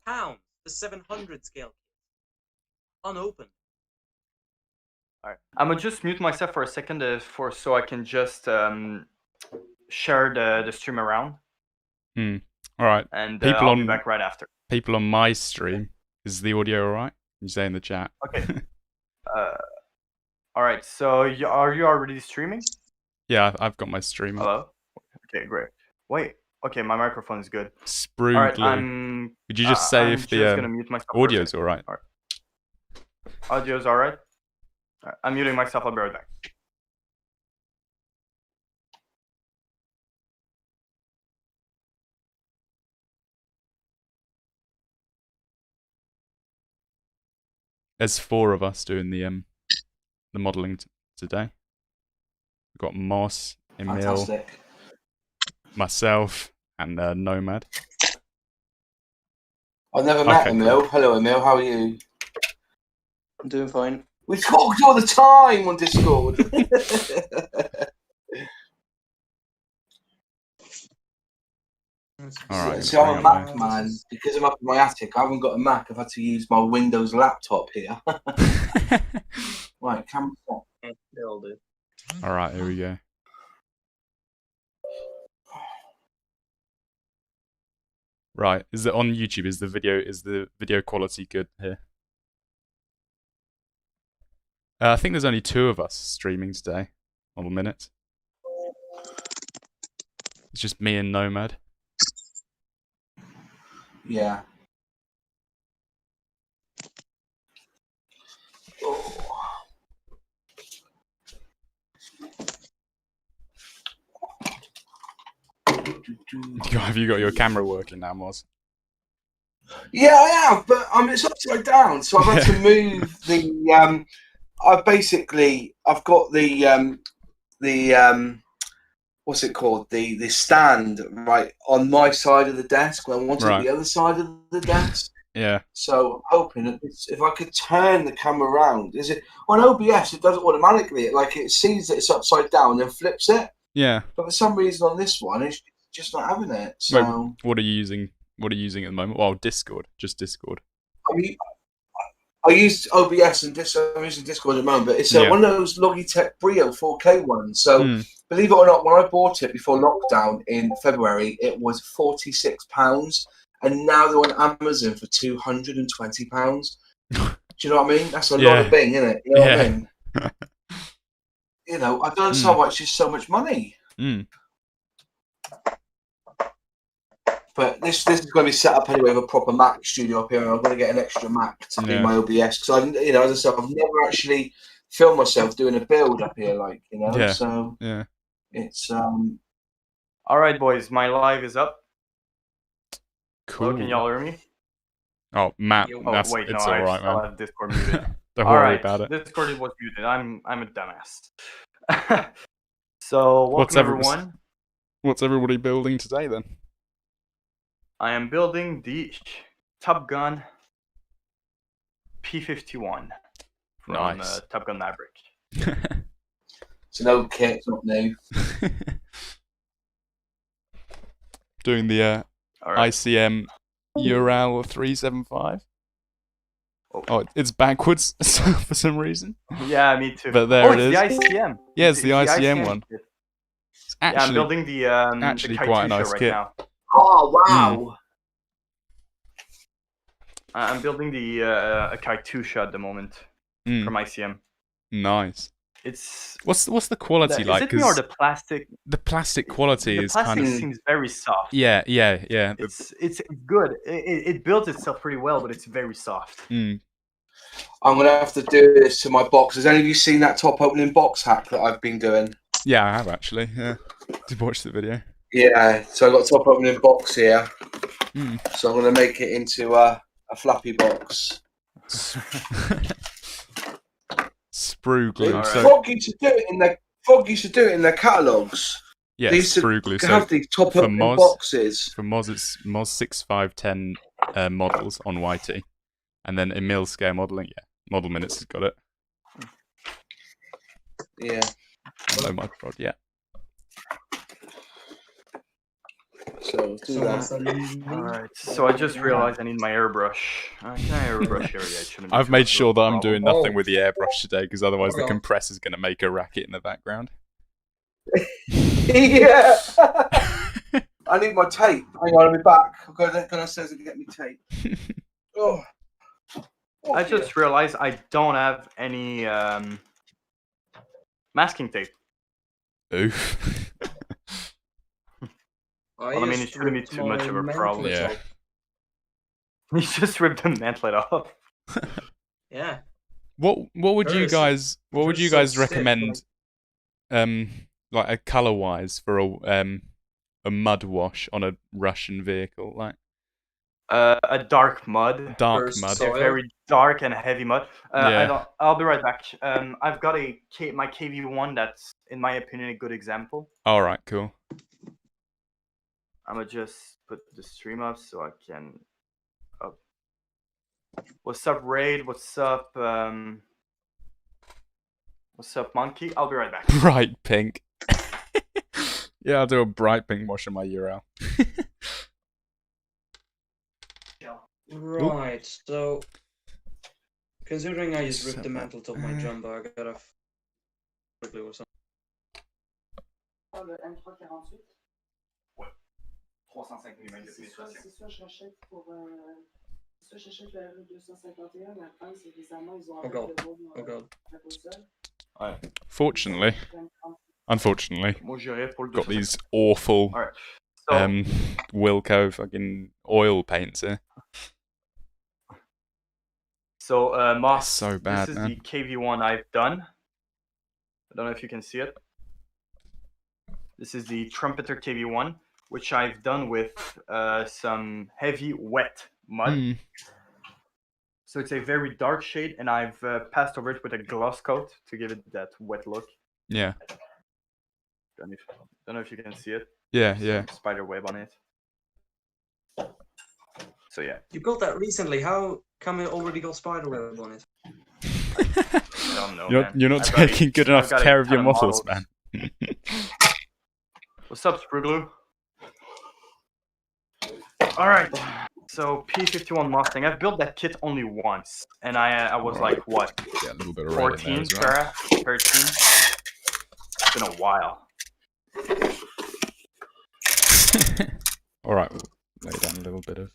£4, the 700 scale kit. Unopened. Alright, I'm gonna just mute myself for a second so I can just share the stream around. Alright. And I'll be back right after. People on my stream, is the audio alright? You say in the chat. Okay. Alright, so are you already streaming? Yeah, I've got my stream up. Hello? Okay, great. Wait, okay, my microphone is good. Sprue Alright, glue. Would you just say if the audio's alright? Audio's alright? Alright, I'm muting myself, I'll be right back. There's 4 of us doing the modelling today. We've got Moss, Emil, myself, and Nomad. I've never met Emil. Hello, Emil. How are you? I'm doing fine. We talked all the time on Discord. Alright. See, I'm a Mac man. Because I'm up in my attic, I haven't got a Mac. I've had to use my Windows laptop here. Right, camera set. Alright, here we go. Right, is it on YouTube? Is the video quality good here? I think there's only 2 of us streaming today on 1 minute. It's just me and Nomad. Yeah. Have you got your camera working now, Moz? Yeah, I have, but it's upside down, so I've had to move the. I've got the what's it called? The stand right on my side of the desk. When I wanted the other side of the desk. Yeah. So I'm hoping that if I could turn the camera around, is it on OBS? It does it automatically. It sees that it's upside down and then flips it. Yeah. But for some reason on this one, it's just not having it. So wait, what are you using? What are you using at the moment? Well, Discord, just Discord. I mean, I use OBS and I'm using Discord at the moment, but it's one of those Logitech Brio 4K ones. So believe it or not, when I bought it before lockdown in February, it was £46, and now they're on Amazon for £220. Do you know what I mean? That's a lot of thing, isn't it? You know what I mean? You know, I don't know why it's just so much money. But this is going to be set up anyway with a proper Mac studio up here, and I'm going to get an extra Mac to be my OBS because as I said, I've never actually filmed myself doing a build up here, So it's All right, boys, my live is up. Cool. Hello, can y'all hear me? Oh, Matt, it's all right, man. I have Discord muted. Don't worry about it. Discord was muted. I'm a dumbass. So welcome everyone. What's everybody building today then? I am building the Top Gun P-51 from Top Gun Maverick. It's an old kit, it's not new. Doing the ICM Ural 375. Oh, it's backwards for some reason. Yeah, me too. But there it is. The ICM. Yeah, it's the ICM one. It's actually, I'm building the actually quite a nice right kit. now. Oh wow! I'm building the a Katusha at the moment from ICM. Nice. It's what's the quality like? Is it me or the plastic? The plastic quality is kind of seems very soft. Yeah. It's good. It builds itself pretty well, but it's very soft. I'm gonna have to do this to my box. Has any of you seen that top opening box hack that I've been doing? Yeah, I have actually. Yeah, did watch the video. Yeah, so I've got a top opening box here. So I'm going to make it into a flappy box. Sprue glue. Right. Fog used to do it in their catalogues. Yeah, sprue glue. So have these top opening boxes. For Moz, it's Moz 6510 models on YT. And then Emil scale modelling. Yeah, Model Minutes has got it. Yeah. Hello, my prod. Yeah. So do that. Alright, so I just realized I need my airbrush. Can I airbrush here? Yeah, it shouldn't be I've too made much of a sure that I'm problem. doing nothing with the airbrush today, because otherwise the Hold on. compressor's going to make a racket in the background. Yeah. I need my tape. Hang on, I'll be back. I'll go downstairs and get me tape. Oh. I just realized I don't have any masking tape. Oof. Well, I mean, it shouldn't be too much of a problem. Yeah. You just ripped the mantlet off. Yeah. What would you guys recommend like a color wise for a mud wash on a Russian vehicle, like A dark mud. dark mud? soil. A very dark and heavy mud. Yeah. I'll be right back. I've got my KV1 that's, in my opinion, a good example. All right, cool. I'm gonna just put the stream up so I can. What's up, Raid? What's up, Monkey? I'll be right back. Bright pink. Yeah, I'll do a bright pink wash on my Ural. Right, so considering I just ripped the mantle off my jumbo, I gotta quickly or something. Le M348. Ouais. 305 mm de C'est ça, j'achète pour. C'est ça, j'achète le R251, mais après, c'est les Allemands, ils ont Oh god. la console. Ouais. Fortunately, unfortunately, Moi, j'irais pour le got 250. these awful Alright. So, Wilco fucking oil paints here. So, Moss, So bad, this is man. the KV1 I've done. I don't know if you can see it. This is the Trumpeter KV1, which I've done with some heavy, wet mud. Mm. So it's a very dark shade, and I've passed over it with a gloss coat to give it that wet look. Yeah. Don't know if you can see it. Yeah, yeah. Some spider web on it. So yeah. You built that recently. How come it already got spiderweb on it? I don't know, man. You're not I've got a- taking good I've enough got a care of ton your models, models. man. What's up, Spruglu? Alright, so P51 Mustang. I've built that kit only once, and I was like, what, Yeah, a little bit of red in there 14, as well. 13? It's been a while. All right, we'll lay down a little bit of.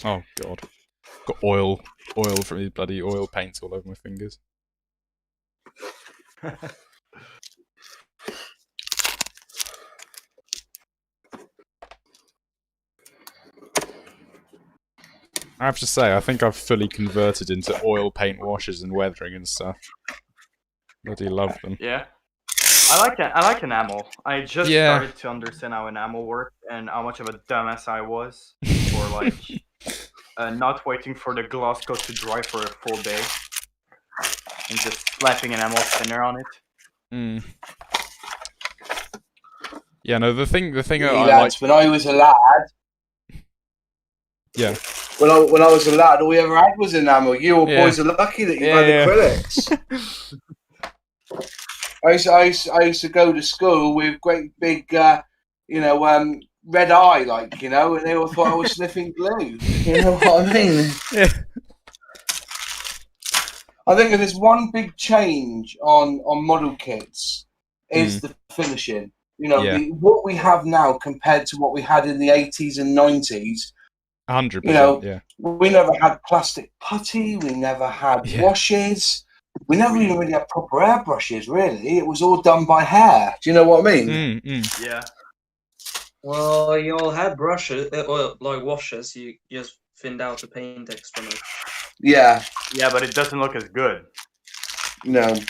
Oh god, got oil from these bloody oil paints all over my fingers. I have to say, I think I've fully converted into oil paint washes and weathering and stuff. Bloody love them. Yeah. I like enamel. I just started to understand how enamel worked and how much of a dumbass I was for like not waiting for the gloss coat to dry for a full day and just slapping enamel thinner on it. Mm. Yeah, no, the thing Hey, I lads, when I was a lad. Yeah. When I was a lad, all we ever had was enamel. You all Yeah. boys are lucky that you Yeah, had yeah. acrylics. I used to go to school with great big, red eye, like, and they all thought I was sniffing glue. You know what I mean? Yeah. I think if there's one big change on model kits is the finishing. Yeah. What we have now compared to what we had in the 80s and 90s. 100%. Yeah. We never had plastic putty. We never had washes. We never even really had proper airbrushes, really. It was all done by hair. Do you know what I mean? Yeah. Well, you all had brushes, or like washes. You just thinned out the paint extra. Yeah. Yeah, but it doesn't look as good. No. That's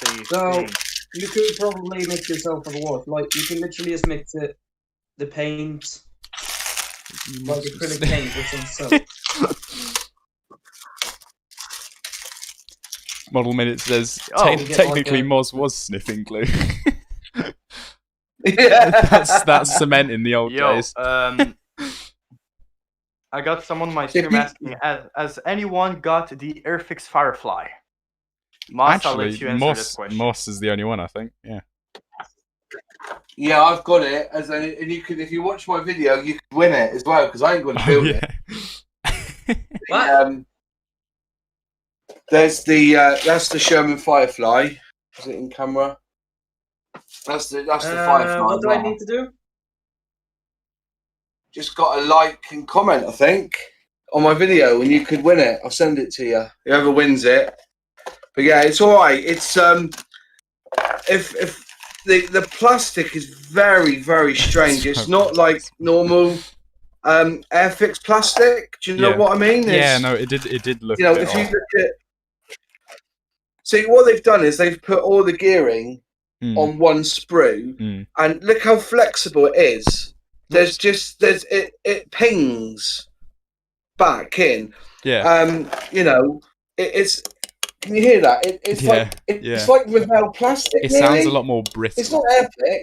the So thing. you could probably mix yourself a wash. Like you can literally just mix the paint, like acrylic paint with some soap. Model Minute says technically Moz was sniffing glue. Yeah. That's cement in the old days. I got someone on my stream asking, has anyone got the Airfix Firefly? Moss, I'll let you answer this Moss, question. Moss is the only one, I think. Yeah. Yeah, I've got it. And you could, if you watch my video, you could win it as well because I ain't going to build it. What? There's that's the Sherman Firefly. Is it in camera? That's the Firefly. What do I need to do? Just got to like and comment, I think, on my video, and you could win it. I'll send it to you. Whoever wins it. But yeah, it's all right. It's if the plastic is very, very strange. It's not like normal Airfix plastic. Do you know what I mean? Yeah, no, it did look. You know, if you look at, see what they've done is they've put all the gearing on one sprue, and look how flexible it is. It pings back in. Yeah. You know, it's. Can you hear that? It's like Revell plastic. It sounds a lot more brittle. It's not Airfix.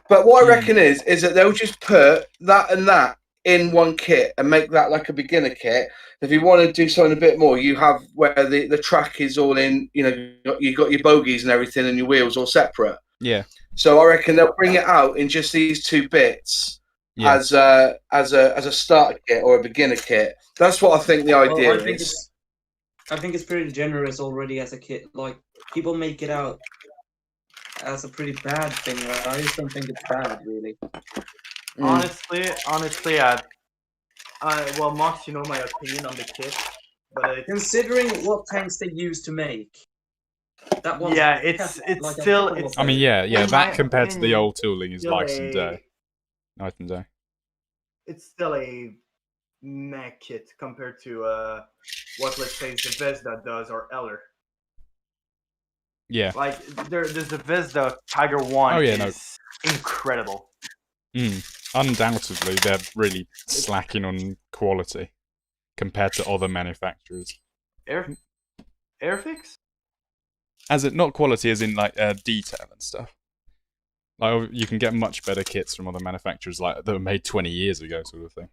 But what I reckon is that they'll just put that and that in one kit and make that like a beginner kit. If you want to do something a bit more, you have where the track is all in. You know, you got your bogies and everything, and your wheels all separate. Yeah. So I reckon they'll bring it out in just these two bits as a starter kit or a beginner kit. That's what I think the idea is. I think it's pretty generous already as a kit. Like, people make it out as a pretty bad thing. Right? I just don't think it's bad, really. Honestly, well, Mox, you know my opinion on the kit, but considering what tanks they used to make, that one. Yeah, it's like still. I mean, yeah, that compared to the old tooling is night and day. Night and day. It's still a meh kit compared to what, let's say, Zvezda does or Eller. Yeah. Like the Zvezda Tiger 1 is incredible. Undoubtedly, they're really slacking on quality compared to other manufacturers. Airfix? As it not quality, as in like detail and stuff. Like you can get much better kits from other manufacturers, like that were made 20 years ago, sort of thing.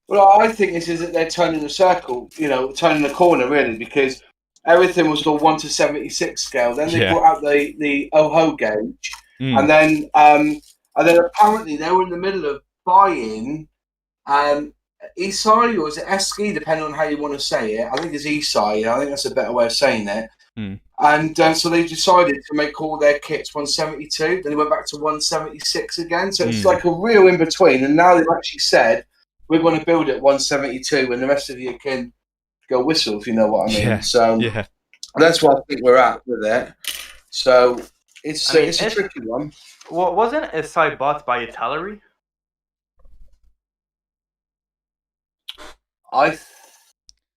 Well, I think this is that they're turning the circle, you know, turning the corner really, because everything was all 1:76 scale. Then they brought out the OHO gauge, and then apparently they were in the middle of buying Isai, or is it Eski, depending on how you want to say it. I think it's Isai. I think that's a better way of saying it. And so they decided to make all their kits 172. Then they went back to 176 again. So it's like a real in between. And now they've actually said we're going to build it 172, and the rest of you can go whistle, if you know what I mean. Yeah. So that's what I think we're at with it. So it's a tricky one. Well, wasn't Isai bought by Italeri? I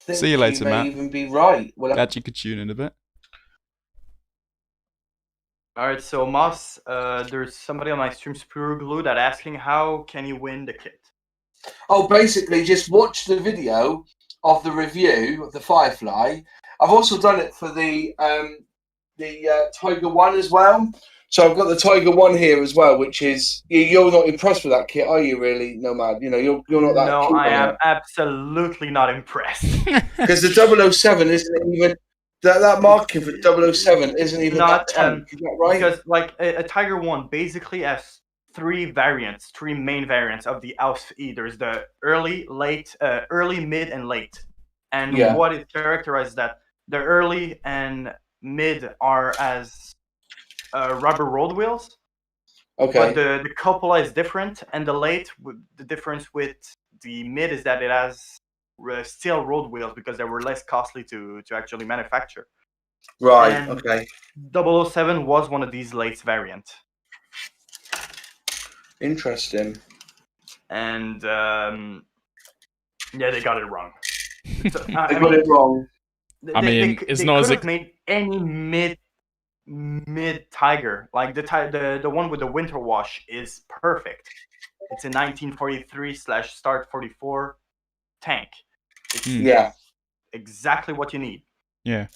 think see you later, may Matt. even be right. Well, Glad you could tune in a bit. Alright, so Moss, there's somebody on my stream, Spuru Glue, that asking how can you win the kit? Oh, basically, just watch the video of the review of the Firefly. I've also done it for the Tiger 1 as well. So I've got the Tiger 1 here as well, which is you're not impressed with that kit, are you? Really, Nomad? You know, you're not that. No, I am absolutely not impressed. Because the 007 isn't even that marking for 007 isn't even that tank. Is that right? Because like a Tiger 1 basically has three main variants of the Ausf E. There's the early, mid, and late. And what it characterizes that the early and mid are as rubber road wheels. Okay. But the cupola is different, and the late, the difference with the mid is that it has steel road wheels because they were less costly to actually manufacture. Right. And okay. 007 was one of these late variants. Interesting. And they got it wrong. So, they got it wrong. It's not as made any mid Tiger, like the one with the winter wash is perfect. It's a 1943/start 44 tank. It's exactly what you need. Yeah.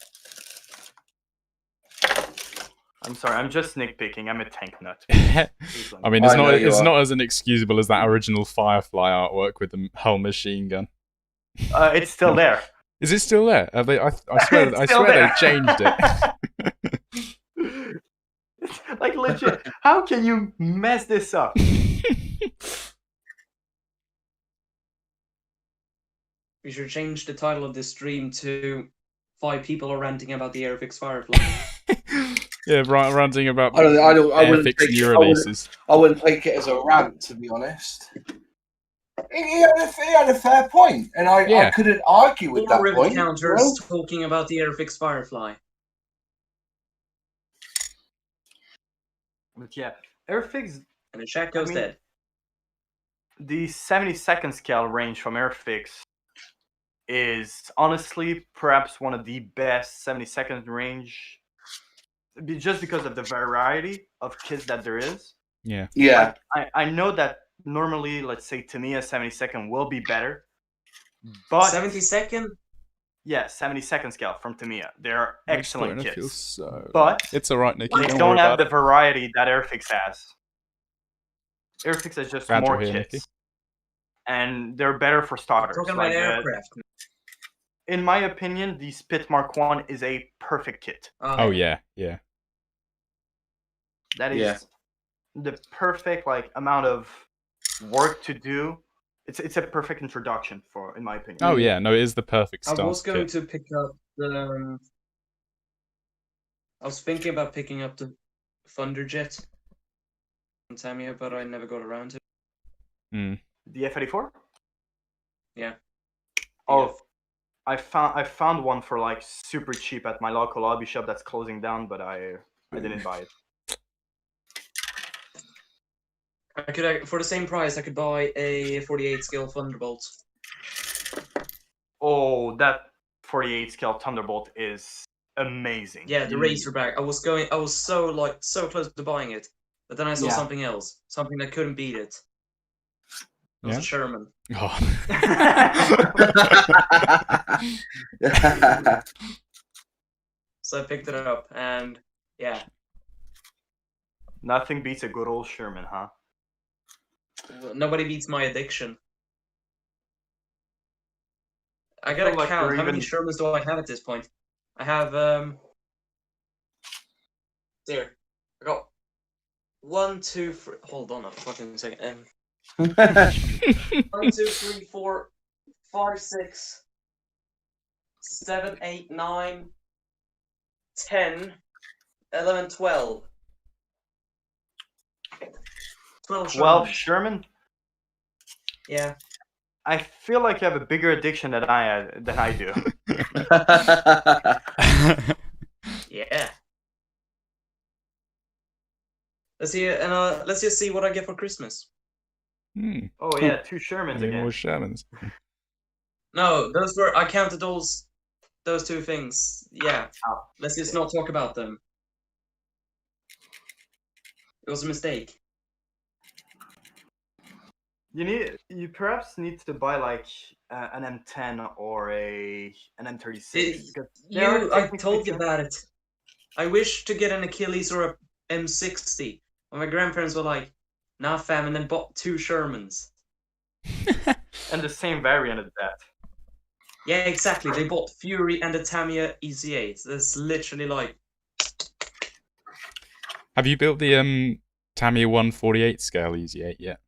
I'm sorry, I'm just nitpicking. I'm a tank nut. I mean, it's not as inexcusable as that original Firefly artwork with the whole machine gun. It's still there. Is it still there? I swear, I swear they changed it. Like legit, how can you mess this up? We should change the title of this stream to 5 people are ranting about the Airfix Firefly. Yeah, ranting about I wouldn't Airfix take new it. releases. I wouldn't take it as a rant, to be honest. He had a fair point, and I couldn't argue with that Rivet point. Counters talking about the Airfix Firefly. But yeah, Airfix. And the chat goes dead. The 70-second scale range from Airfix is honestly perhaps one of the best 70-second range, just because of the variety of kits that there is. Yeah. Yeah. Like, I know that normally, let's say Tamiya 70-second will be better, but 70-second? Yeah, 70-second scale from Tamiya. They're excellent kits. So... But it's alright, Nikki. They don't have the variety that Airfix has. Airfix has just more kits. Nikki. And they're better for starters. Talking about aircraft. In my opinion, the Spit Mark 1 is a perfect kit. Oh yeah, yeah. That is the perfect amount of work to do. It's a perfect introduction in my opinion. Oh yeah, no, it is the perfect start. I was going to pick up the. I was thinking about picking up the Thunderjet from Tamiya, but I never got around to it. The F-84? Yeah. Oh, I found one for super cheap at my local hobby shop that's closing down, but I didn't buy it. I could, for the same price, I could buy a 48 scale Thunderbolt. Oh, that 48 scale Thunderbolt is amazing. Yeah, the Razorback. I was so close to buying it, but then I saw something else, something that couldn't beat it. It was a Sherman. Oh. So I picked it up, and yeah. Nothing beats a good old Sherman, huh? Nobody beats my addiction. I gotta count. How many Shermans do I have at this point? I have, there. I got 1, 2, 3. Hold on a fucking second. 1, 2, 3, 4, 5, 6, 7, 8, 9, 10, 11, 12. 12 Sherman? Yeah. I feel like you have a bigger addiction than I do. Yeah. Let's see, and let's just see what I get for Christmas. Oh yeah, 2 Shermans again. More Shermans. No, I counted those 2 things. Yeah. Let's just not talk about them. It was a mistake. You perhaps need to buy an M10 or an M36. I told you about it. I wish to get an Achilles or a M60. And my grandparents were like, nah fam, and then bought 2 Shermans. And the same variant of that. Yeah, exactly. They bought Fury and a Tamiya EZ8. That's literally Have you built the Tamiya 148 scale EZ8 yet?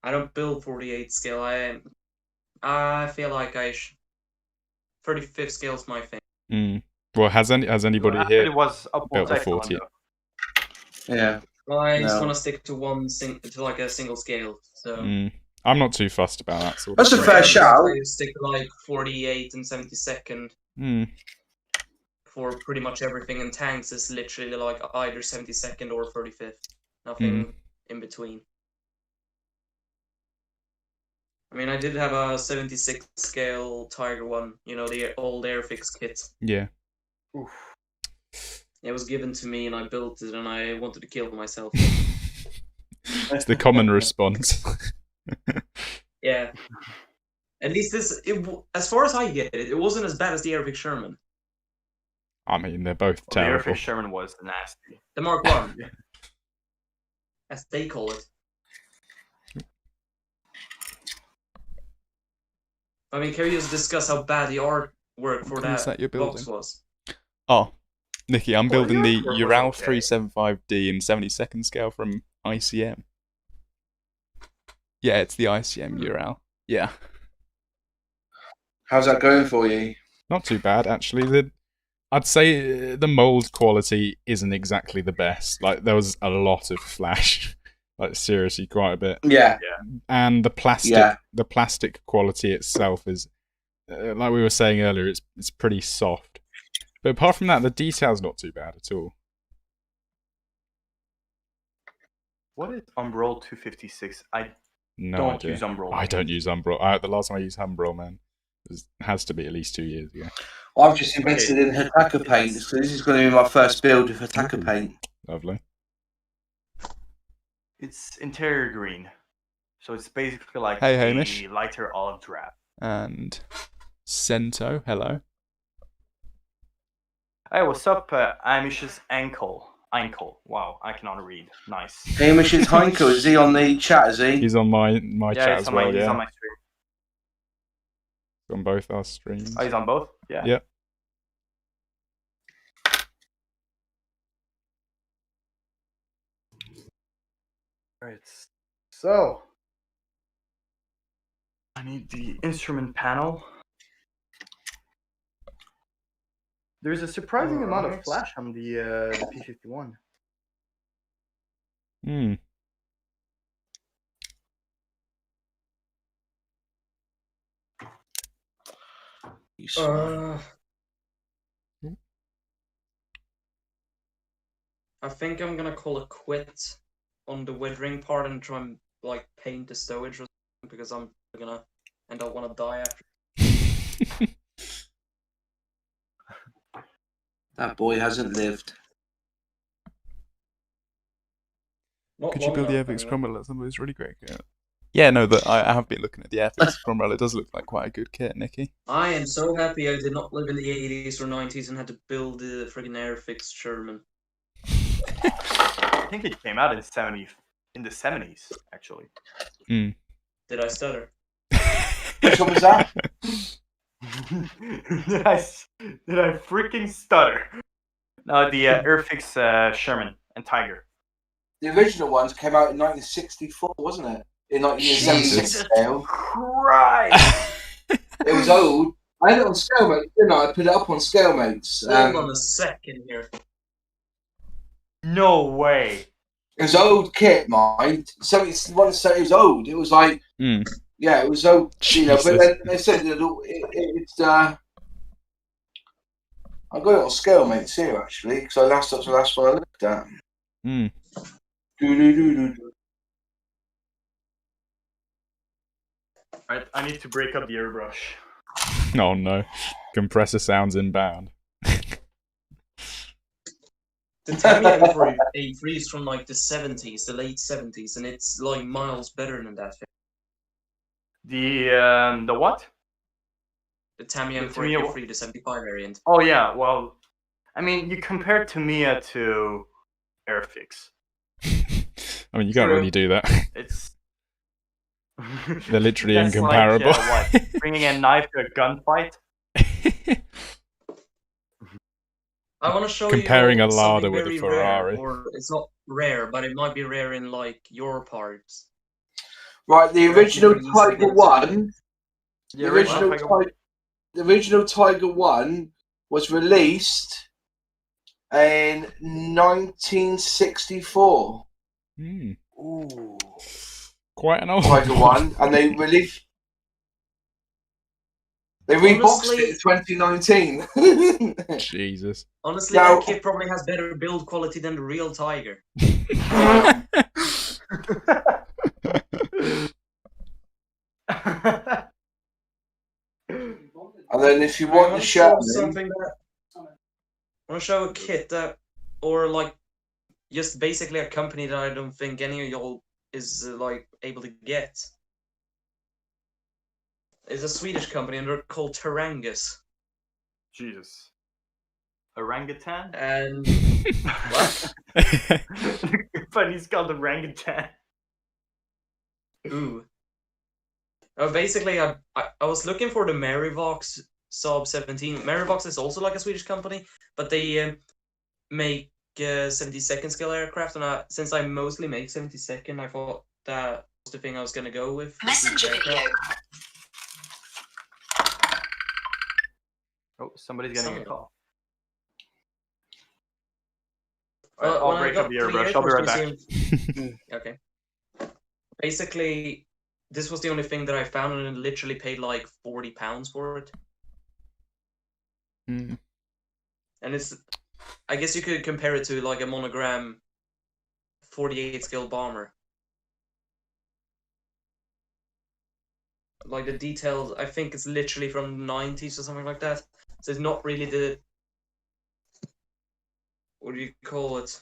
I don't build 48 scale. I feel like 35th scale is my thing. Well, has anybody here it was built the 40? Yeah. Well, I just want to stick to a single scale. So I'm not too fussed about that sort That's of a fair shout. I stick to 48 and 72nd for pretty much everything. And tanks is literally either 72nd or 35th. Nothing in between. I mean, I did have a 76 scale Tiger one, the old Airfix kit. Yeah. Oof. It was given to me and I built it and I wanted to kill myself. It's the common response. Yeah. At least as far as I get it, it wasn't as bad as the Airfix Sherman. I mean, they're both terrible. The Airfix Sherman was nasty. The Mark 1. As they call it. I mean, can we just discuss how bad the artwork for Is that your building? box was? Oh, Nikki, I'm building the artwork was Ural okay. 375D in 72nd scale from ICM. Yeah, it's the ICM Ural. Yeah. How's that going for you? Not too bad, actually. I'd say the mold quality isn't exactly the best. Like, there was a lot of flash. Like, seriously, quite a bit. Yeah. And the plastic quality itself is, like we were saying earlier, it's pretty soft. But apart from that, the detail's not too bad at all. What is Umbral 256? I No don't idea. use Umbral. I don't use Umbral. The last time I used Umbral, man, has to be at least 2 years ago. I've just invested in Hataka paint, so this is going to be my first build with Hataka paint. Lovely. It's interior green, so it's basically like Hey, Hamish. a lighter olive drab. And Sento, hello. Hey, what's up, Amish's ankle? Wow, I cannot read. Nice. Hamish's Heinkel, is he on the chat, is he? He's on my chat it's as on well, he's yeah. on my stream. On both our streams. Oh, he's on both? Yeah. Yep. Alright, so I need the instrument panel. There's a surprising amount of flash on the P51. Hmm. I think I'm gonna call it quit on the withering part and try and like paint the stowage or something because I'm gonna and I wanna die after. That boy hasn't lived. Could you build the Airfix Cromwell? That's somebody's really great kit. Yeah, no, I have been looking at the Airfix Cromwell. It does look like quite a good kit, Nikki. I am so happy I did not live in the 80s or 90s and had to build the friggin' Airfix Sherman. I think it came out in the 70s, actually. Mm. Did I stutter? Which one was that? Did I freaking stutter? No, the Airfix Sherman and Tiger. The original ones came out in 1964, wasn't it? In 1976 scale. Christ! It was old. I had it on Scalemates, didn't I? I put it up on Scalemates. Hold on a second here. No way. It was old kit, mind. So it's want to say it was old. It was like, yeah, it was old. You know, but then they said that it's. I got it on Scalemates here actually, because that's the last one I looked at. Mm. Alright, I need to break up the airbrush. Oh no. Compressor sounds inbound. The Tamiya for A3 is from like the 70s, the late 70s, and it's like miles better than that. The what? The Tamiya for Tamiya A3, the 75 variant. Oh yeah, well, I mean, you compare Tamiya to Airfix. I mean, you can't really do that. It's they're literally that's incomparable. Like, what? Bringing a knife to a gunfight? I want to show comparing you a Lada with a very Ferrari. Rare, or it's not rare, but it might be rare in like your parts. Right, the original Tiger 1. The original Tiger 1 was released in 1964. Ooh. Quite an old Tiger 1, and they released. They reboxed it in 2019. Jesus. Honestly, that kit probably has better build quality than the real Tiger. And then if you want to show something that I want to show a kit that, or like, just basically a company that I don't think any of y'all is like able to get. It's a Swedish company and they're called Tarangus. Jesus. Orangutan? And what? But he's called orangutan. Ooh. Basically, I was looking for the Marivox Saab 17. Marivox is also like a Swedish company, but they make 72nd scale aircraft, and since I mostly make 72nd, I thought that was the thing I was gonna go with. Messenger video. Oh, somebody's getting a call. I'll break up the airbrush. I'll be right back. Okay. Basically, this was the only thing that I found, and I literally paid like £40 for it. Mm. And I guess you could compare it to like a monogram 48 scale bomber. Like the details, I think it's literally from the 90s or something like that. So it's not really the, what do you call it?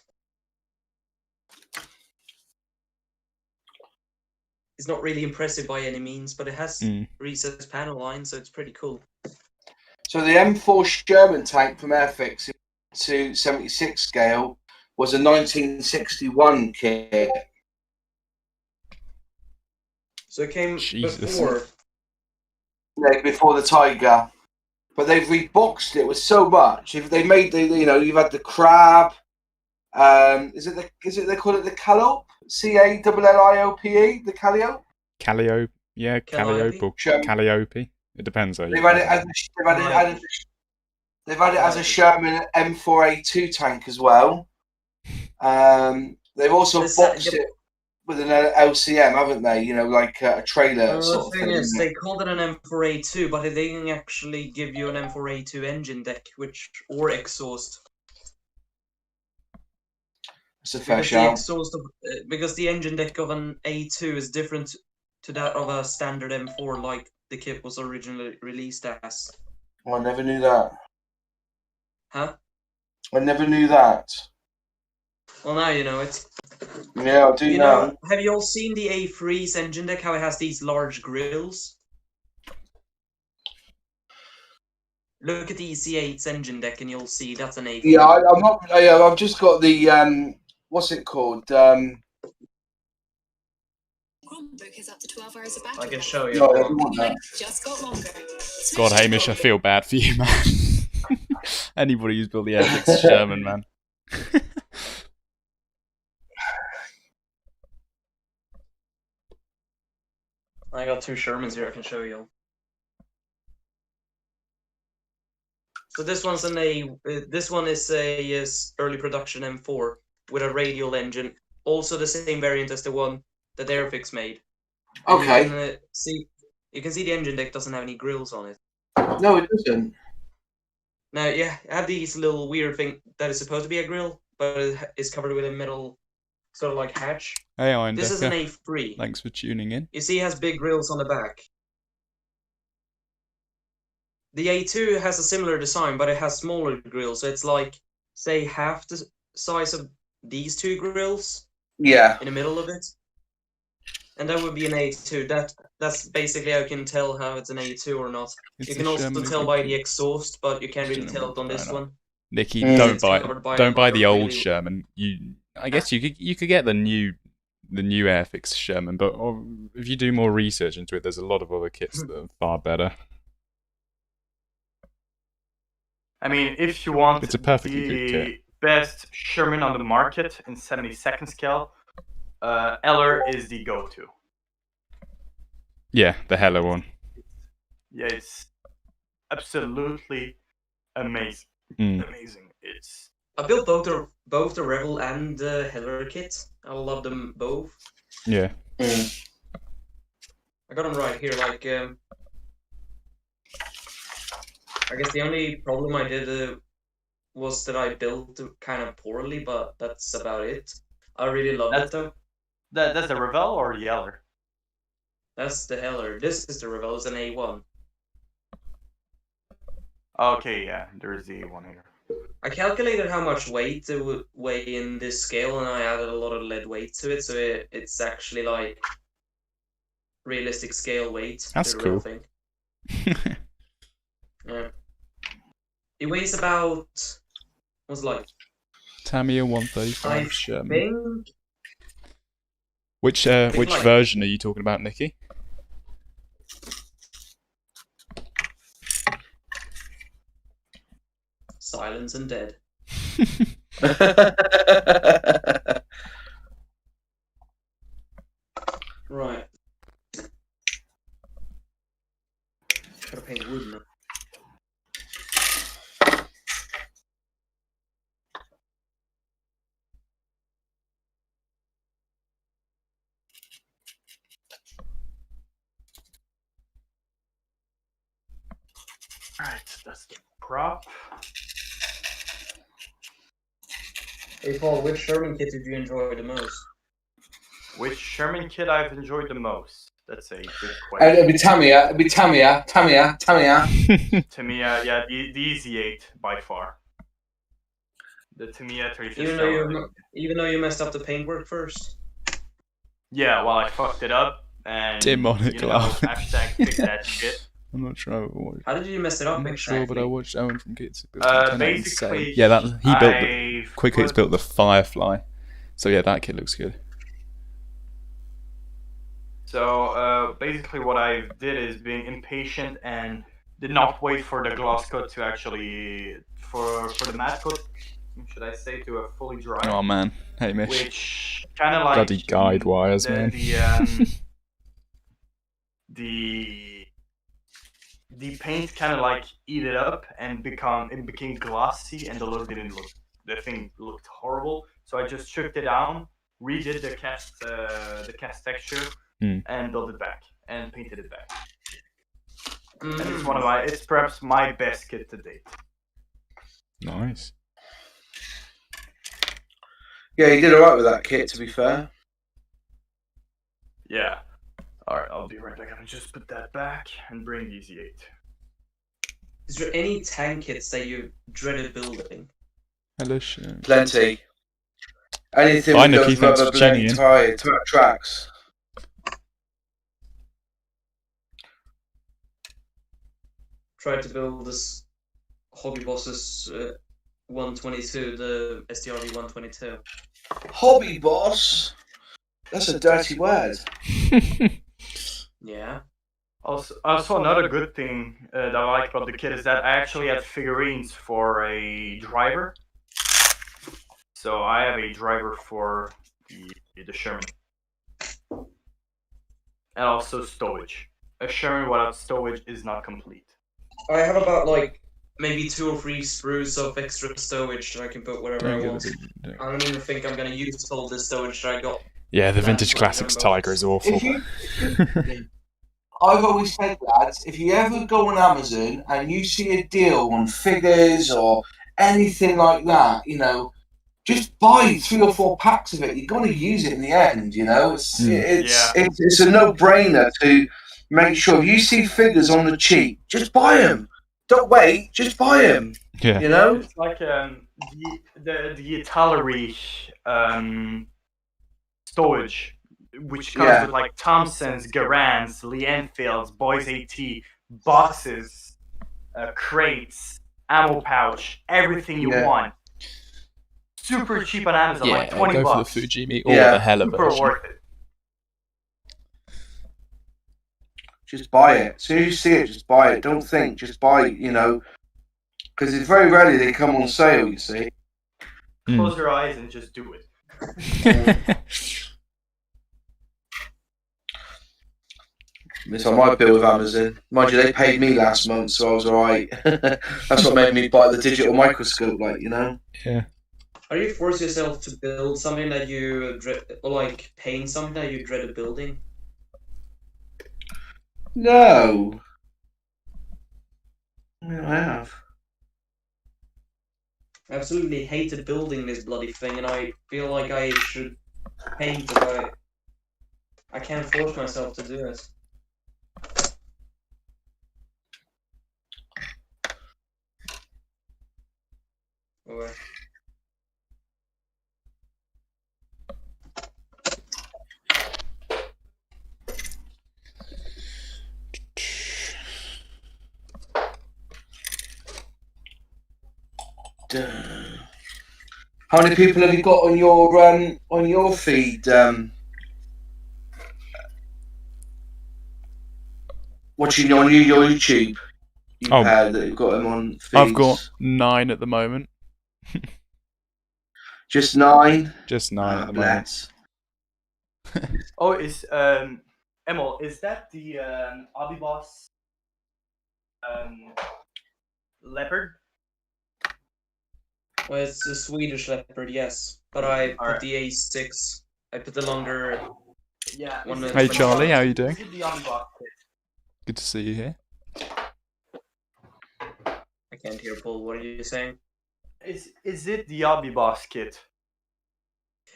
It's not really impressive by any means, but it has recessed panel lines, so it's pretty cool. So the M4 Sherman tank from Airfix to 76 scale was a 1961 kit. So it came Jesus. before the Tiger, but they've reboxed it with so much. If they made you've had the crab. Is it they call it the Calliope? Calliope, the Calliope. Calliope, yeah, Calliope or Calliope. It depends. They've had it as a Sherman M4A2 tank as well. They've also boxed it with an LCM, haven't they? You know, like a trailer sort of thing. The thing is, they called it an M4A2, but they didn't actually give you an M4A2 engine deck, or exhaust. It's a fair shout. Because the engine deck of an A2 is different to that of a standard M4, like the kit was originally released as. Oh, I never knew that. Huh? I never knew that. Well, now you know it. Yeah, I do know. Have you all seen the A3's engine deck? How it has these large grills? Look at the EC8's engine deck, and you'll see that's an A3. Yeah, I'm not. I've just got the what's it called? Chromebook is up to 12 hours of battery. I can show you. No, I don't want that. Just got longer. God, Hamish, I feel bad for you, man. Anybody who's built the Airfix Sherman, man. I got two Shermans here I can show you. So this one's this one is a early production M4 with a radial engine, also the same variant as the one that Airfix made. Okay. You can see the engine deck doesn't have any grills on it. No, it doesn't. Now, yeah, I have these little weird thing that is supposed to be a grill, but it is covered with a metal sort of like hatch. Hey, Iron This is Decker. an A3. Thanks for tuning in. You see, it has big grills on the back. The A2 has a similar design, but it has smaller grills. So it's like, say, half the size of these two grills. Yeah. In the middle of it. And that would be an A2. That's basically how you can tell how it's an A2 or not. You can also tell by the exhaust, but you can't really tell it on this one. Nicky, don't buy the old really... Sherman. I guess you could get the new Airfix Sherman, but if you do more research into it, there's a lot of other kits that are far better. I mean, if you want it's a perfectly good kit. Best Sherman on the market in 72nd scale, Eller is the go-to. Yeah, the Heller one. Yeah, it's absolutely amazing. Amazing. I built both the Rebel and the Heller kit. I love them both. Yeah. I got them right here. Like, I guess the only problem I did was that I built kind of poorly, but that's about it. I really love it though. That's the Revel or the Eller? That's the Heller. This is the Revel. It's an A1. Okay, yeah, there's the one here. I calculated how much weight it would weigh in this scale, and I added a lot of lead weight to it, so it's actually like realistic scale weight. That's cool. Real thing. Yeah. It weighs about what's it like? Tamiya 135 Sherman. Which like, version are you talking about, Nicky? silence and dead. Right. Gotta paint wood now. Alright, that's the prop. Hey Paul, which Sherman kit did you enjoy the most? Which Sherman kit I've enjoyed the most? That's a good And it'd question. be Tamiya. It'd be Tamiya. Tamiya, yeah, the Easy 8 by far. The Tamiya 350. Even though you messed up the paintwork first. Yeah, well, I fucked it up, and Demonic laugh. hashtag fix that shit. I'm not sure I watched. How did you mess it up? I'm not sure, but I watched Owen from Kits. Basically, yeah, that he built the Quick Hits built the Firefly, so yeah, that kit looks good. So basically, what I did is being impatient and did not wait for the gloss coat to actually for the matte coat, should I say, to fully dry. Oh man, hey Mish. Which kind of like bloody guide wires, man. The paint kind of like eat it up and became glossy, and the thing looked horrible. So I just stripped it down, redid the cast texture, and built it back and painted it back. And it's perhaps my best kit to date. Nice. Yeah, you did alright with that kit, to be fair. Yeah. Alright, I'll be right back. I'm gonna just put that back and bring the Easy 8. Is there any tank kits that you dreaded building? Hello, Shem. Plenty. Anything Fine, with Nikki, those thanks rubber for tuning blade in. tracks. Tried to build this Hobby Boss's 122, the STRV 122. Hobby boss? That's a dirty word. Yeah. Also, another good thing that I like about the kit is that I actually had figurines for a driver. So I have a driver for the Sherman. And also stowage. A Sherman without stowage is not complete. I have about like maybe 2 or 3 sprues of extra stowage that I can put wherever I want. I don't even think I'm gonna use all this stowage that I got. Yeah, the Vintage Classics Tiger is awful. I've always said, lads, if you ever go on Amazon and you see a deal on figures or anything like that, you know, just buy 3 or 4 packs of it. You're going to use it in the end, you know. It's a no-brainer to make sure if you see figures on the cheap, just buy them. Don't wait, just buy them. Yeah. You know? It's like the Italeri stowage, which comes with like Thompsons, Garans, Lee Enfields, Boys AT, boxes, crates, ammo pouch, everything you want. Super cheap on Amazon, like $20. Go for the Fujimi or the Hella Super version. worth it. Just buy it. As soon as you see it, just buy it. Don't think, just buy it, you know. Because it's very rarely they come on sale, you see. Close your eyes and just do it. It's on my bill with Amazon. Mind you, they paid me last month, so I was alright. That's what made me buy the digital microscope, like, you know? Yeah. Are you force yourself to build something that you dread, or like paint something that you dreaded building? No. I have. I absolutely hated building this bloody thing, and I feel like I should paint it, but I can't force myself to do it. Or... How many people have you got on your feed? Watching on your YouTube pair that you've got them on feeds? I've got 9 at the moment. Just 9? Just 9 at the bless. Oh, is Emil, is that the Abibos leopard? Well, it's a Swedish leopard, yes. But I put the A6. I put the longer. Yeah. Hey Charlie, how are you doing? Is it the Abibos kit? Good to see you here. I can't hear Paul. What are you saying? Is it the Abibos kit?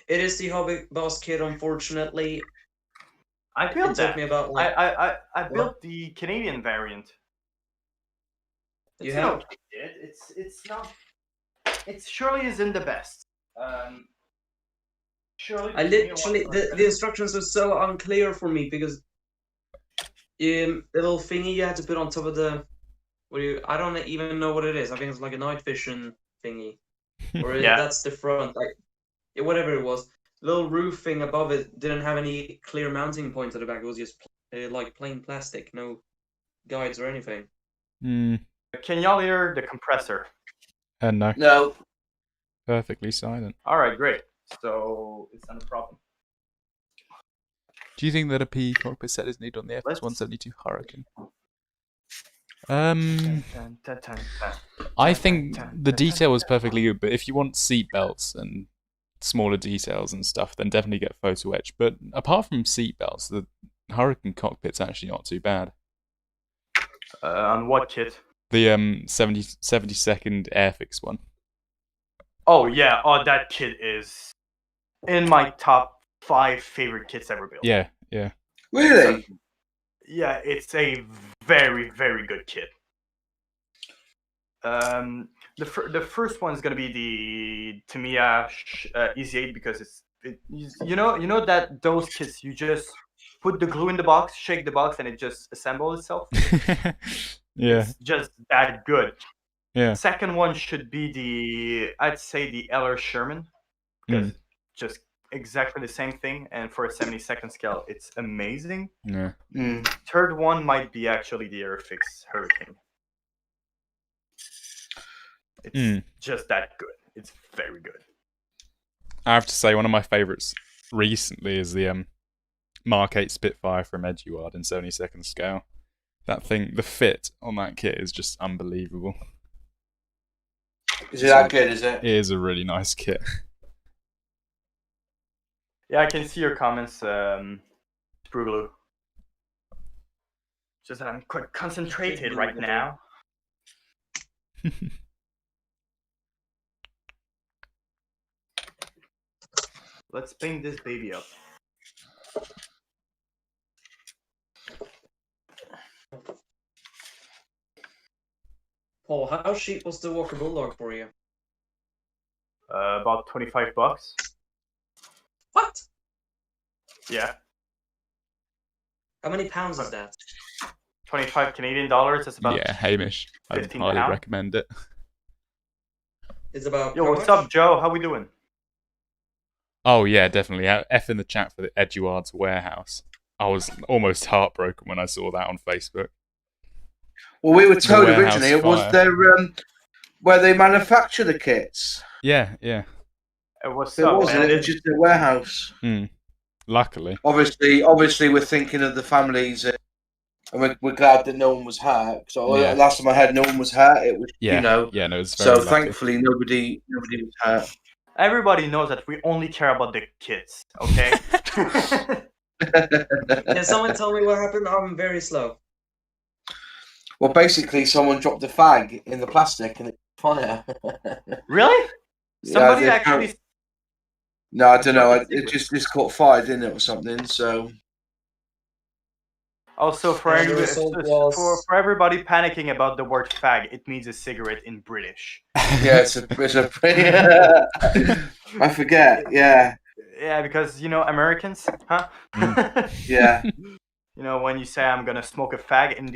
It is the Hobby Boss kit, unfortunately. I built that. It took me about like. I built the Canadian variant. You It's have? okay kit. It's not. It surely isn't the best. Surely. I literally the instructions are so unclear for me because the little thingy you had to put on top of the. I don't even know what it is. I think it's like a night vision thingy, or Yeah. that's the front. Like whatever it was, little roof thing above it didn't have any clear mounting points at the back. It was just like plain plastic, no guides or anything. Can y'all hear the compressor? No. No. Perfectly silent. Alright, great. So it's not a problem. Do you think that a PE cockpit set is needed on the FX 172 Hurricane? I think the detail was perfectly good, but if you want seat belts and smaller details and stuff, then definitely get photo etch. But apart from seat belts, the Hurricane cockpit's actually not too bad. On what kit? The 72nd Airfix one. Oh yeah, that kit is in my top 5 favorite kits ever built. Yeah, yeah. Really? Yeah, it's a very, very good kit. The first one is gonna be the Tamiya Easy 8 because you know that those kits you just put the glue in the box, shake the box, and it just assembles itself. Yeah. It's just that good. Yeah. Second one should be I'd say the Airfix Sherman because just exactly the same thing, and for a 72nd scale, it's amazing. Yeah. Third one might be actually the Airfix Hurricane. It's just that good. It's very good. I have to say, one of my favourites recently is the Mark 8 Spitfire from Eduard in 72nd scale. That thing, the fit on that kit is just unbelievable. Is it that good, is it? It is a really nice kit. Yeah, I can see your comments, Spruglu. Just that I'm quite concentrated right now. Let's paint this baby up. Paul, how cheap was the Walker Bulldog for you? About $25. What? Yeah. How many pounds is that? 25 Canadian dollars. That's about Hamish. I'd 15 highly pound. recommend it. It's about. Yo, how what's much? up, Joe? How we doing? Oh yeah, definitely. F in the chat for the Eduard's Warehouse. I was almost heartbroken when I saw that on Facebook. Well, we were told Warehouse originally it was fire. their where they manufacture the kits. Yeah, yeah. What's It up, wasn't. man? It was just a warehouse. Luckily. Obviously, we're thinking of the families, and we're glad that no one was hurt. So Yeah. last time I heard no one was hurt, it was Yeah, no, it was so very lucky. thankfully nobody was hurt. Everybody knows that we only care about the kids, okay? Can someone tell me what happened? I'm very slow. Well, basically, someone dropped a fag in the plastic and it fire. Really? Somebody Yeah, actually. No, I don't know. It just caught fire, didn't it, or something? So. Also, for And the result was- for everybody panicking about the word fag, it means a cigarette in British. Yeah, it's a pretty. I forget. Yeah. Yeah, because Americans, huh? Yeah. When you say I'm gonna smoke a fag in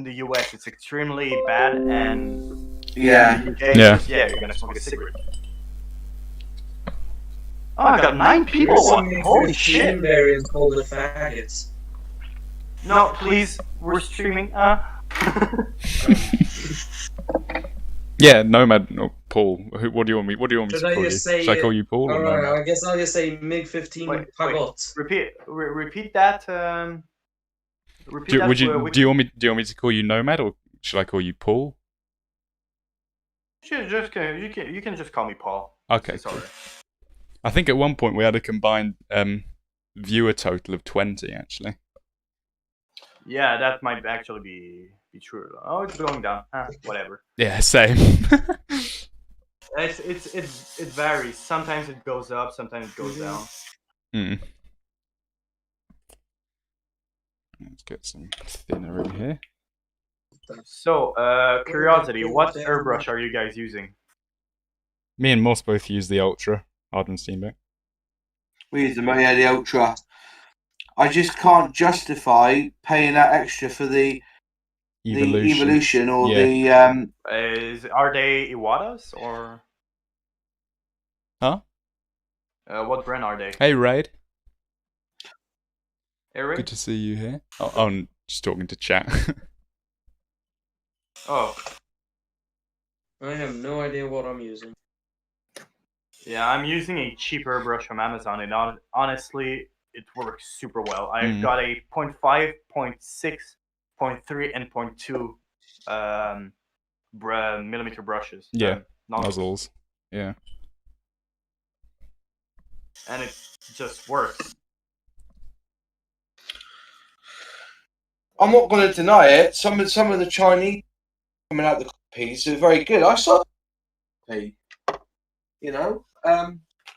the US, it's extremely bad, and Yeah. in the UK, Yeah. you're gonna smoke a cigarette. Oh, I got 9 people. Holy shit! Variants called the faggots. No, please, we're streaming. Yeah, Nomad or Paul. What do you want me? What do you want me Should to I call you? just say? Should I call you Paul or Alright, Nomad? I guess I'll just say MiG-15 Wait, Fagot. repeat that. Repeat Do, that. would you? Do you want me? Do you want me to call you Nomad or should I call you Paul? You can just call me Paul. Okay. It's Cool. alright. I think at one point we had a combined viewer total of 20 actually. Yeah, that might actually be true. Oh, it's going down. Whatever. Yeah, same. It varies. Sometimes it goes up. Sometimes it goes down. Mm. Let's get some thinner in here. So, curiosity, what airbrush are you guys using? Me and Moss both use the Ultra Hardened Steamboat. We use the Ultra. I just can't justify paying that extra for the Evolution or the Are they Iwatas or? Huh? What brand are they? Hey Raid. Eric? Good to see you here. Oh, I'm just talking to chat. Oh. I have no idea what I'm using. Yeah, I'm using a cheap airbrush from Amazon, and honestly, it works super well. I've got a 0.5, 0.6, 0.3, and 0.2 millimeter brushes. Yeah, nozzles. Yeah. And it just works. I'm not going to deny it. Some of the Chinese coming out the copies are very good. I saw a copy,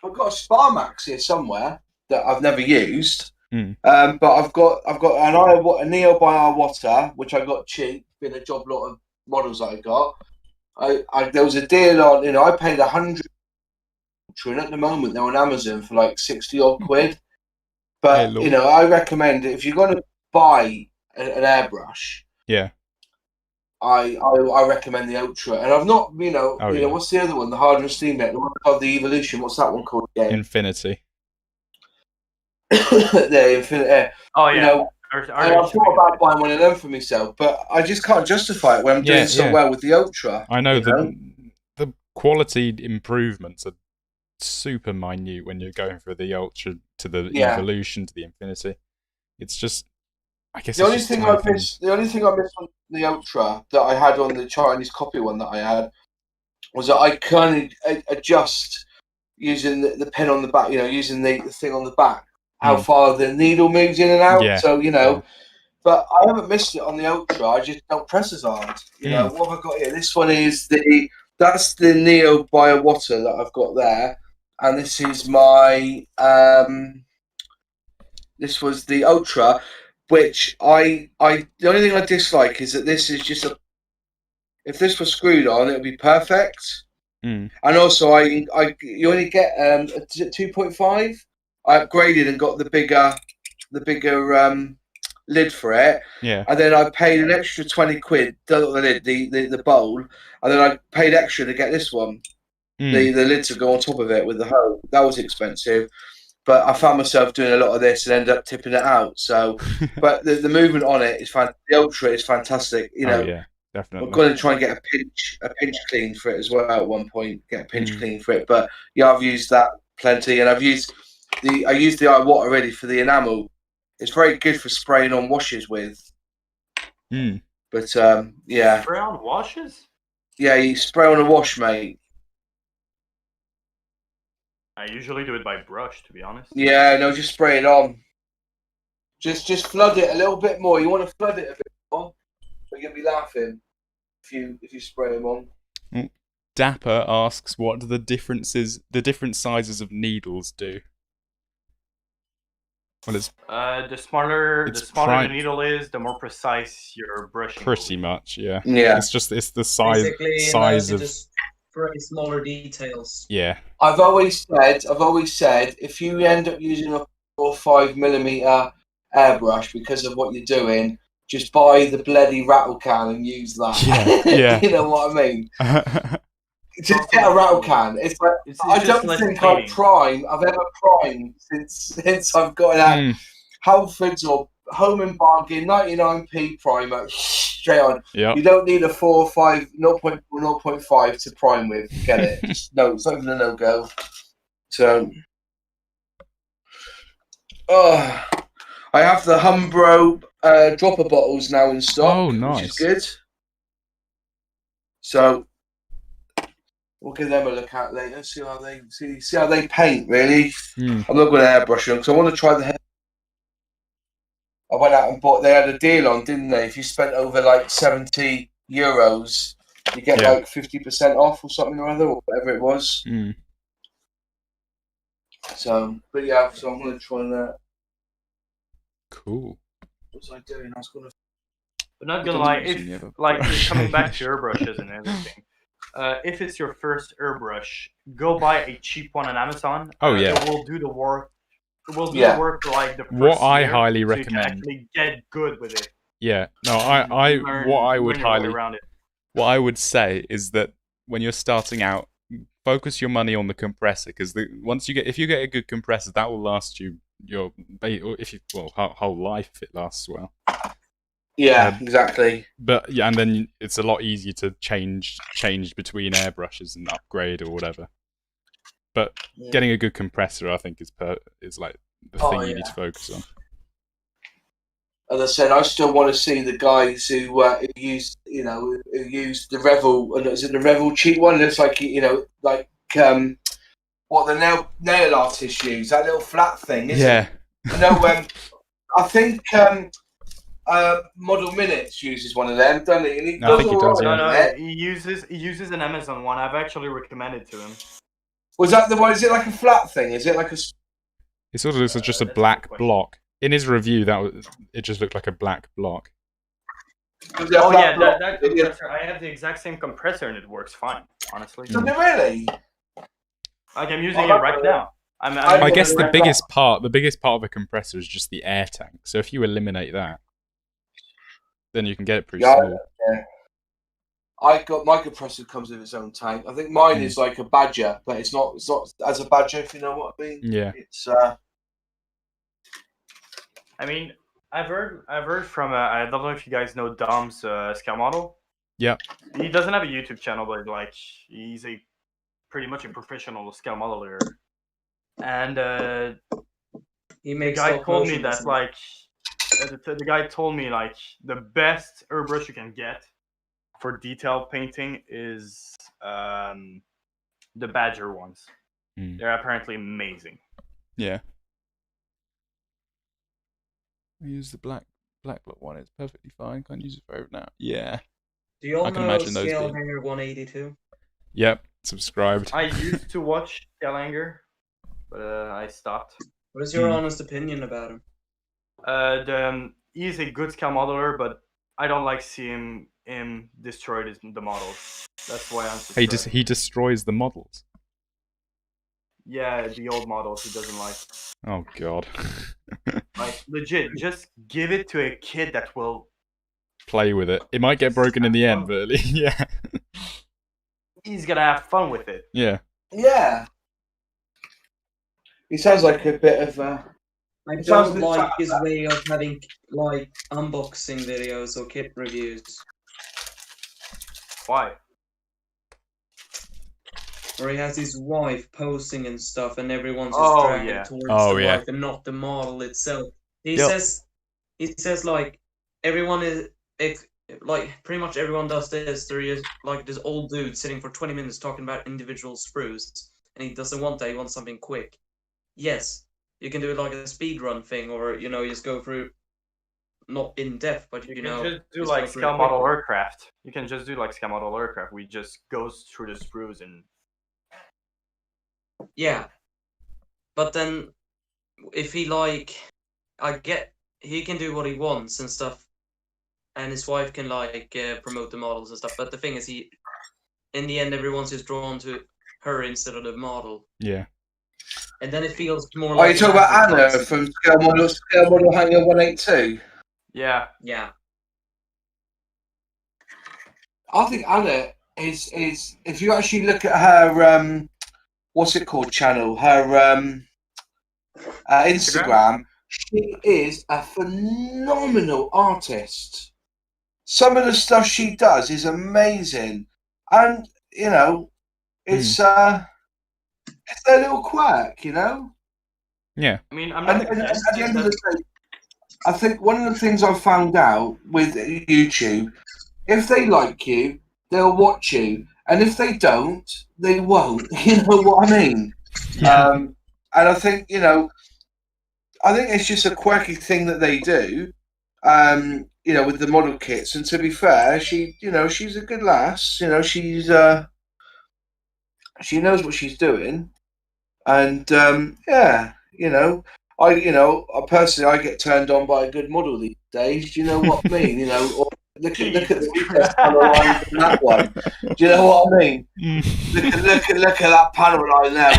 I've got a Sparmax here somewhere that I've never used. But I've got a Neo by Iwata, which I got cheap. Been a job lot of models that I got. There was a deal on. I paid 100, and at the moment they're on Amazon for like 60 odd quid. But I recommend if you're going to buy an airbrush. Yeah. I recommend the Ultra, and I've not, what's the other one? The Hardened Steamboat, the one called the Evolution. What's that one called again? Infinity. The Infinity. Oh yeah. I thought about buying one of them for myself, but I just can't justify it when I'm doing so well with the Ultra. I know the quality improvements are super minute when you're going from the Ultra to the Evolution to the Infinity. It's just, I guess the only thing I missed on the Ultra that I had on the Chinese copy one that I had was that I can adjust using the pen on the back, using the thing on the back, how far the needle moves in and out. Yeah. So, but I haven't missed it on the Ultra. I just don't press as hard. What have I got here? This one is that's the Neo by Iwata that I've got there. And this is my, this was the Ultra, which the only thing I dislike is that this is just if this was screwed on, it would be perfect. And also, you only get 2.5. I upgraded and got the bigger lid for it. Yeah. And then I paid an extra 20 quid, the lid, the bowl, and then I paid extra to get this one. The lid to go on top of it with the hole. That was expensive. But I found myself doing a lot of this and ended up tipping it out. So, but the movement on it is fantastic. The Ultra is fantastic. yeah, definitely. I'm going to try and get a pinch clean for it as well at one point. Get a pinch clean for it. But yeah, I've used that plenty, and I used the Iwata already for the enamel. It's very good for spraying on washes with. But yeah. Spray on washes? Yeah, you spray on a wash, mate. I usually do it by brush, to be honest. Yeah, no, just spray it on. Just flood it a little bit more. You want to flood it a bit more, but you'll be laughing if you spray them on. Dapper asks, what do the different sizes of needles do? Well, it's the smaller the needle is, the more precise your brushing. Pretty much, yeah. Yeah. It's the size of just very smaller details. Yeah. I've always said if you end up using a 4 or 5 millimeter airbrush because of what you're doing, just buy the bloody rattle can and use that. Yeah. You know what I mean? Just get a rattle can. It's like I don't think I've ever primed since I've got that Halfords or Home and Bargain 99p primer. straight on. Yeah. You don't need a 4 or 5, 0.4, 0.5 to prime with. Get it? No, it's not even a no-go. So, I have the Humbro dropper bottles now in stock, Oh, nice. which is good. So, we'll give them a look at later. See how they paint. Really, I'm not going to airbrush them because I want to try the hair. I went out and bought. They had a deal on, didn't they? If you spent over like €70, you get like 50% off or something or other, or whatever it was. So, but yeah, so I'm going to try that. Cool. What was I doing? I was going to. But not gonna lie, if like coming back to airbrushes and everything, if it's your first airbrush, go buy a cheap one on Amazon. Oh yeah, it will do the work. It will do the work for like the first what I year, highly so recommend. You can actually get good with it. Yeah, no, what I would say is that when you're starting out, focus your money on the compressor, because if you get a good compressor, that will last you your whole life if it lasts well. Yeah, exactly. But yeah, and then it's a lot easier to change between airbrushes and upgrade or whatever. But getting a good compressor, I think, is like the thing you need to focus on. As I said, I still want to see the guys who use the Revel, and is it the Revel cheap one? Looks like what the nail artists use, that little flat thing, isn't it? I think Model Minutes uses one of them, doesn't he? And he I think he does. Yeah. No, he uses an Amazon one. I've actually recommended to him. Was that the one? Is it like a flat thing? Is it like a? It sort of looks like just a black block. In his review, it just looked like a black block. Oh yeah, that compressor. I have the exact same compressor and it works fine. Honestly. Does it really? Like I'm using it right now. I guess the biggest part of a compressor is just the air tank. So if you eliminate that, then you can get it pretty small. Yeah. My compressor comes with its own tank. I think mine is like a Badger, but it's not as a Badger, if you know what I mean. Yeah. It's I mean, I've heard from I don't know if you guys know Dom's scale model. Yeah. He doesn't have a YouTube channel, but like he's pretty much a professional scale modeler. And he makes the guy told me that like the guy told me like the best airbrush you can get for detail painting is the Badger ones. They're apparently amazing. Yeah. I use the black block one. It's perfectly fine. Can't use it for now. Yeah. Do you all I can know imagine those Scale being... Hanger 182? Yep. Subscribed. I used to watch Scalehanger, but I stopped. What is your honest opinion about him? He's a good scale modeler, but I don't like seeing him destroy the models. That's why I'm subscribed. He destroys the models. Yeah, the old models he doesn't like. Oh god. Like legit, just give it to a kid that will play with it. It might get broken in the end, but yeah. He's gonna have fun with it. Yeah. Yeah. He sounds like a bit of a... I don't like his way of having like unboxing videos or kit reviews. Why? Where he has his wife posing and stuff, and everyone's just dragging towards the wife and not the model itself. He says like everyone is like pretty much everyone does this. There is like this old dude sitting for 20 minutes talking about individual sprues, and he doesn't want that. He wants something quick. Yes, you can do it like a speed run thing, or you just go through. Not in depth, but you know, just do like scale model aircraft. You can just do like scale model aircraft. We just goes through the sprues and. Yeah, but then if he he can do what he wants and stuff, and his wife can like promote the models and stuff. But the thing is, in the end, everyone's just drawn to her instead of the model. Yeah. And then it feels more. Are you talking about Anna from Scale Model Hanger 182? Yeah. Yeah. I think Anna is if you actually look at her what's it called channel, her Instagram, she is a phenomenal artist. some of the stuff she does is amazing, and you know, it's their little quirk, you know. Yeah. I mean, I'm And, not and against at the it. end of the day, I think one of the things I've found out with YouTube, if they like you, they'll watch you, and if they don't, they won't. You know what I mean? And I think I think it's just a quirky thing that they do. With the model kits. And to be fair, she's a good lass. She knows what she's doing, and I personally I get turned on by a good model these days. Do you know what I mean? Or look at the recess panel line on that one. Do you know what I mean? Look at that panel line there.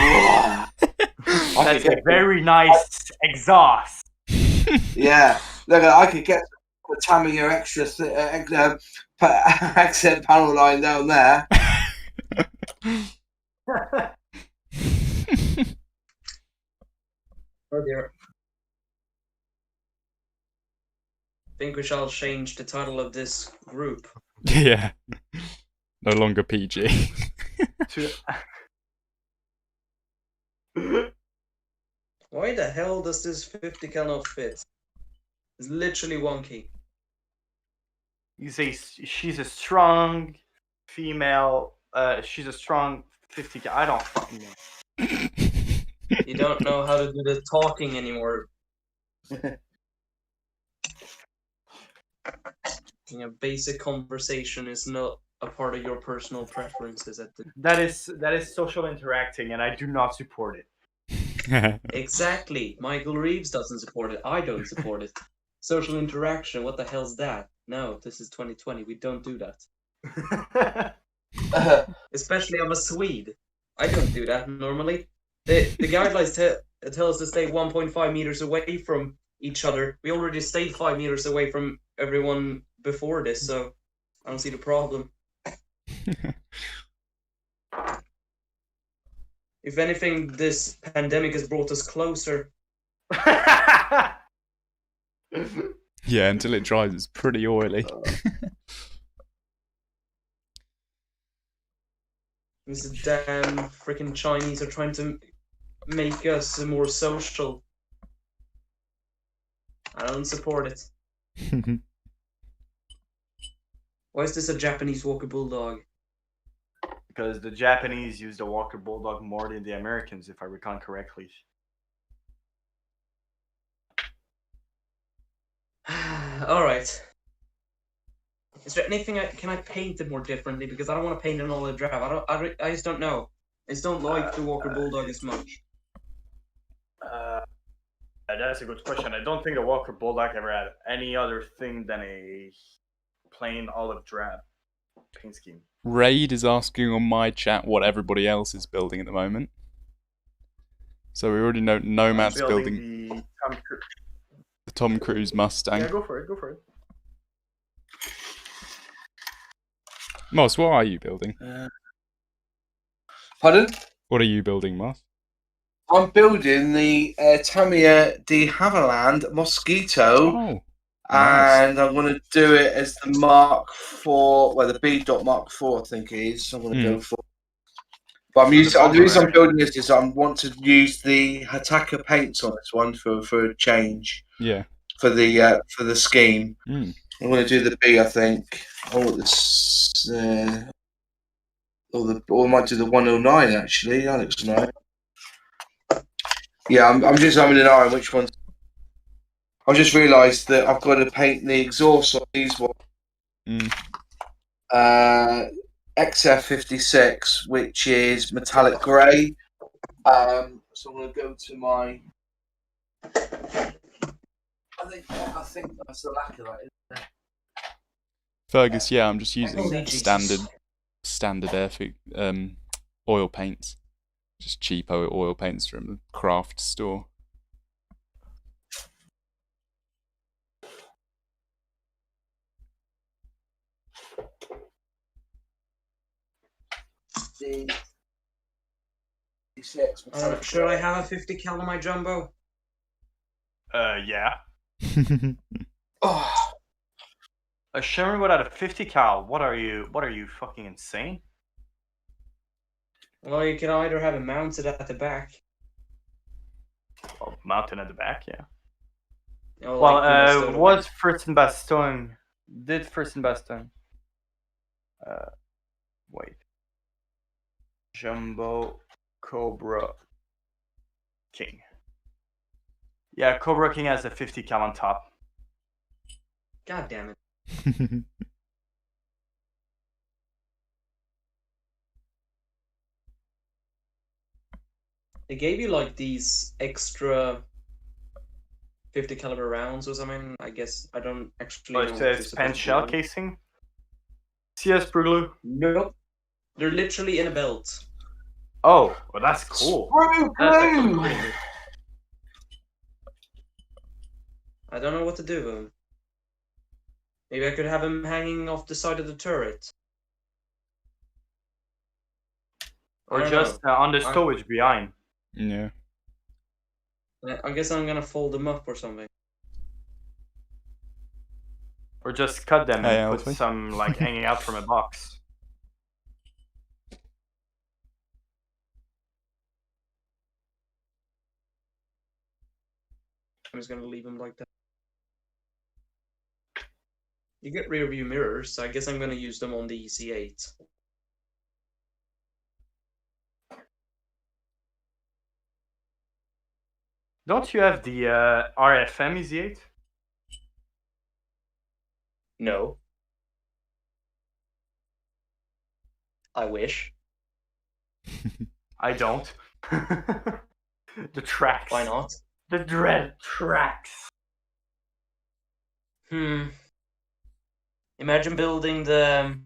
That's a very nice exhaust. Yeah, look, I could get the Tamiya extra accent panel line down there. Oh dear. I think we shall change the title of this group. Yeah. No longer PG. Why the hell does this 50 cal not fit? It's literally one key. You say she's a strong female. She's a strong 50. I don't fucking know. You don't know how to do the talking anymore. Basic conversation is not a part of your personal preferences. That is social interacting, and I do not support it. Exactly. Michael Reeves doesn't support it. I don't support it. Social interaction. What the hell's that? No, this is 2020. We don't do that. Especially I'm a Swede. I don't do that normally. The guidelines tell us to stay 1.5 meters away from each other. We already stayed 5 meters away from everyone before this, so I don't see the problem. If anything, this pandemic has brought us closer. Yeah, until it dries, it's pretty oily. These damn freaking Chinese are trying to make us more social. I don't support it. Why is this a Japanese Walker Bulldog? Because the Japanese use the Walker Bulldog more than the Americans, if I recall correctly. Alright. Is there anything can I paint it more differently? Because I don't want to paint an olive drab. I just don't know. I just don't like the Walker Bulldog as much. That's a good question. I don't think the Walker Bulldog ever had any other thing than a plain olive drab paint scheme. Raid is asking on my chat what everybody else is building at the moment. So we already know Nomad's building the Tom Cruise Mustang. Yeah, go for it. Moss, what are you building? Pardon? What are you building, Moss? I'm building the Tamiya de Havilland Mosquito. Oh, and nice. I'm going to do it as the Mark IV, the B. Mark IV, I think it is. I'm going to go for. But the reason I'm building this is I want to use the Hataka paints on this one for a change. Yeah. For the scheme. I'm going to do the B, I think. Or I might do the 109 actually. That looks nice. Yeah, I'm just having an eye on which ones. I just realised that I've got to paint the exhaust on these ones. XF56, which is metallic grey. So I'm going to go to my. I think that's the lack of that, isn't it? Fergus, yeah, I'm just using standard Airfix oil paints. Just cheap oil paints from the craft store. Should I have a 50 cal on my jumbo? Yeah. A Sherman without a 50 cal. What are you fucking insane? Well, you can either have it mounted at the back. Well, mounted at the back, yeah. Or Well, like, you know, stowed away. was first and best stone. Did first and best stone. Wait. Jumbo Cobra King. Yeah, Cobra King has a 50 cal on top. God damn it. They gave you like these extra 50 caliber rounds or something. I guess I don't actually know. Oh, it what you're says supposed pen to shell do. casing. CS Bruglu. Nope. They're literally in a belt. Oh, well, that's cool. Screw That's actually glue! cool. I don't know what to do with them. Maybe I could have them hanging off the side of the turret. I Or don't just know. on the stowage behind. Yeah. I guess I'm gonna fold them up or something. Or just cut them Hey, and put Alfie. some like hanging out from a box. I'm just gonna leave them like that. You get rear view mirrors, so I guess I'm gonna use them on the EC8. Don't you have the RFM EZ8? No. I wish. I don't. The tracks. Why not? The dread tracks. Imagine building the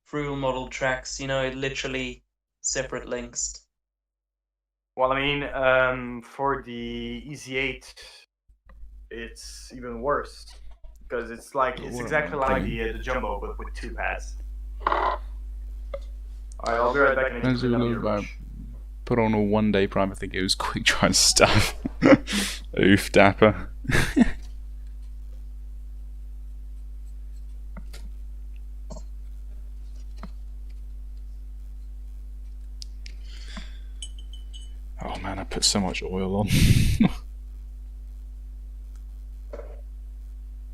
Frugal model tracks, you know, literally separate links. Well, I mean, for the EZ8, it's even worse because it's like it's exactly like the Jumbo, but with 2 pads. Alright, I'll be right back. And As you look back, put on a 1-day prime. I think it was quick trying stuff. Oof, dapper. Oh man, I put so much oil on.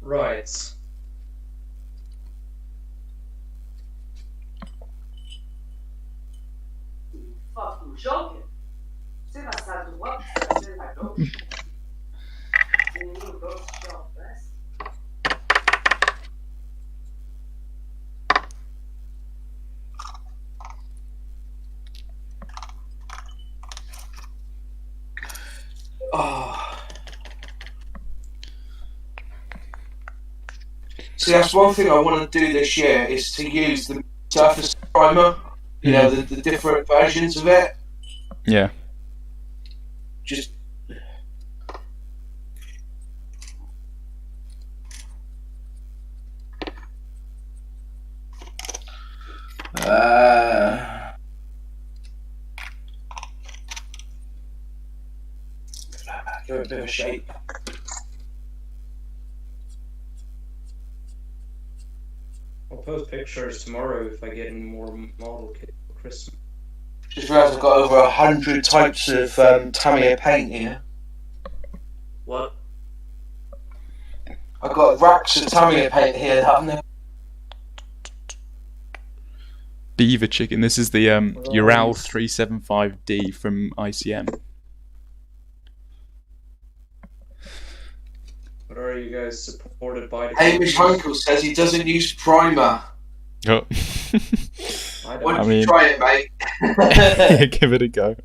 Right. Fucking joking. C'est la salle droite, c'est la gauche. C'est nous, gauche, short, rest. Oh. See, that's one thing I want to do this year is to use the surface primer. You know, the different versions of it. Yeah. Just. Give it a bit of a shape. I'll post pictures tomorrow if I get any more model kit for Christmas. Just realised I've got over 100 types of Tamiya paint here. What? I've got racks of Tamiya paint here that I've never. Beaver chicken. This is the Ural 375D from ICM. What are you guys supported by? The Hamish Hunkel says he doesn't use primer. Oh. I Why don't. don't I you mean- try it, mate? Yeah, give it a go.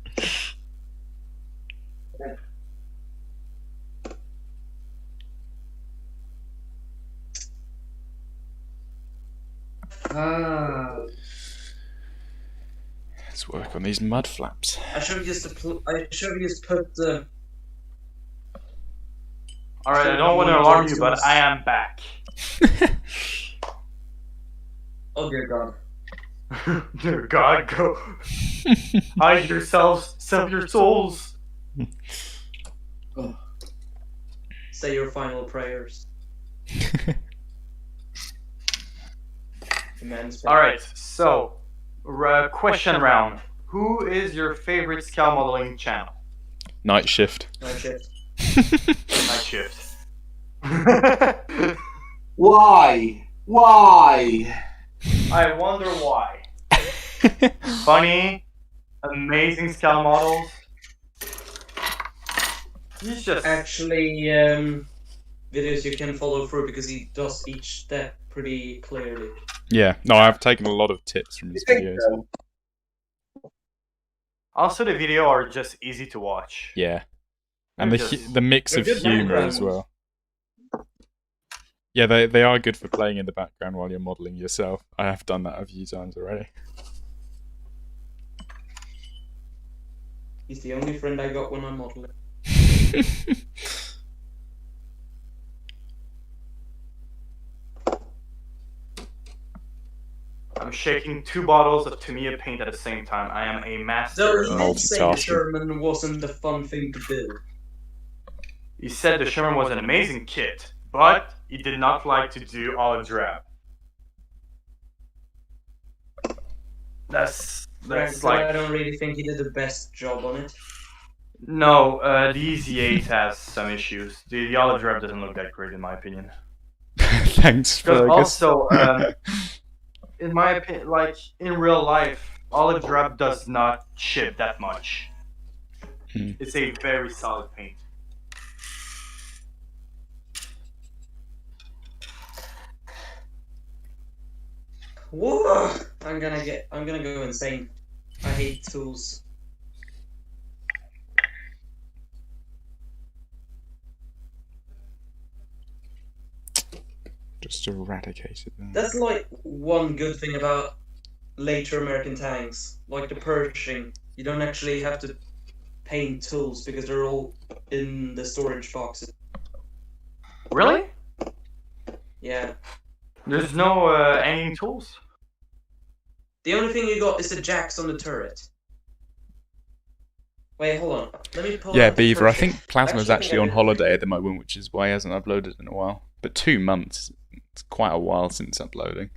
Let's work on these mud flaps. I should have just put the. Alright, I don't want to alarm you, but I am back. Oh dear God. Dear God, go. Hide yourselves, save your souls. Say your final prayers. Men's All right, so question round. Who is your favorite scale modeling channel? Night Shift. Night Shift. Night Shift. Why? Why? I wonder why. Funny, amazing scale models. He's just Actually, videos you can follow through because he does each step pretty clearly. Yeah, no, I've taken a lot of tips from his videos. also the video are just easy to watch. Yeah, and They're the just- the mix they're of good humor as backgrounds. well. Yeah, they are good for playing in the background while you're modeling yourself. I have done that a few times already. He's the only friend I got when I'm modeling. I'm shaking 2 bottles of Tamiya paint at the same time. I am a So master. he of- did say the Multitasking. Sherman wasn't the fun thing to do. He said the Sherman was an amazing kit, but he did not like to do olive drab. That's Right, like I don't really think he did the best job on it. no. The EZ8 has some issues. The olive drab doesn't look that great in my opinion. Thanks, Because Fergus. also, in my opinion, like in real life, olive drab does not chip that much. Hmm. It's a very solid paint. Whoa! I'm gonna go insane. I hate tools. Just eradicated them. That's like one good thing about later American tanks, like the Pershing. You don't actually have to paint tools because they're all in the storage boxes. Really? Yeah. There's no hanging tools. The only thing you got is the jacks on the turret. Wait, hold on. Let me pull Yeah, up the Beaver. I Pershing. think Plasma's Actually, I actually think I on did. holiday at the moment, which is why he hasn't uploaded in a while. But 2 months, it's quite a while since uploading.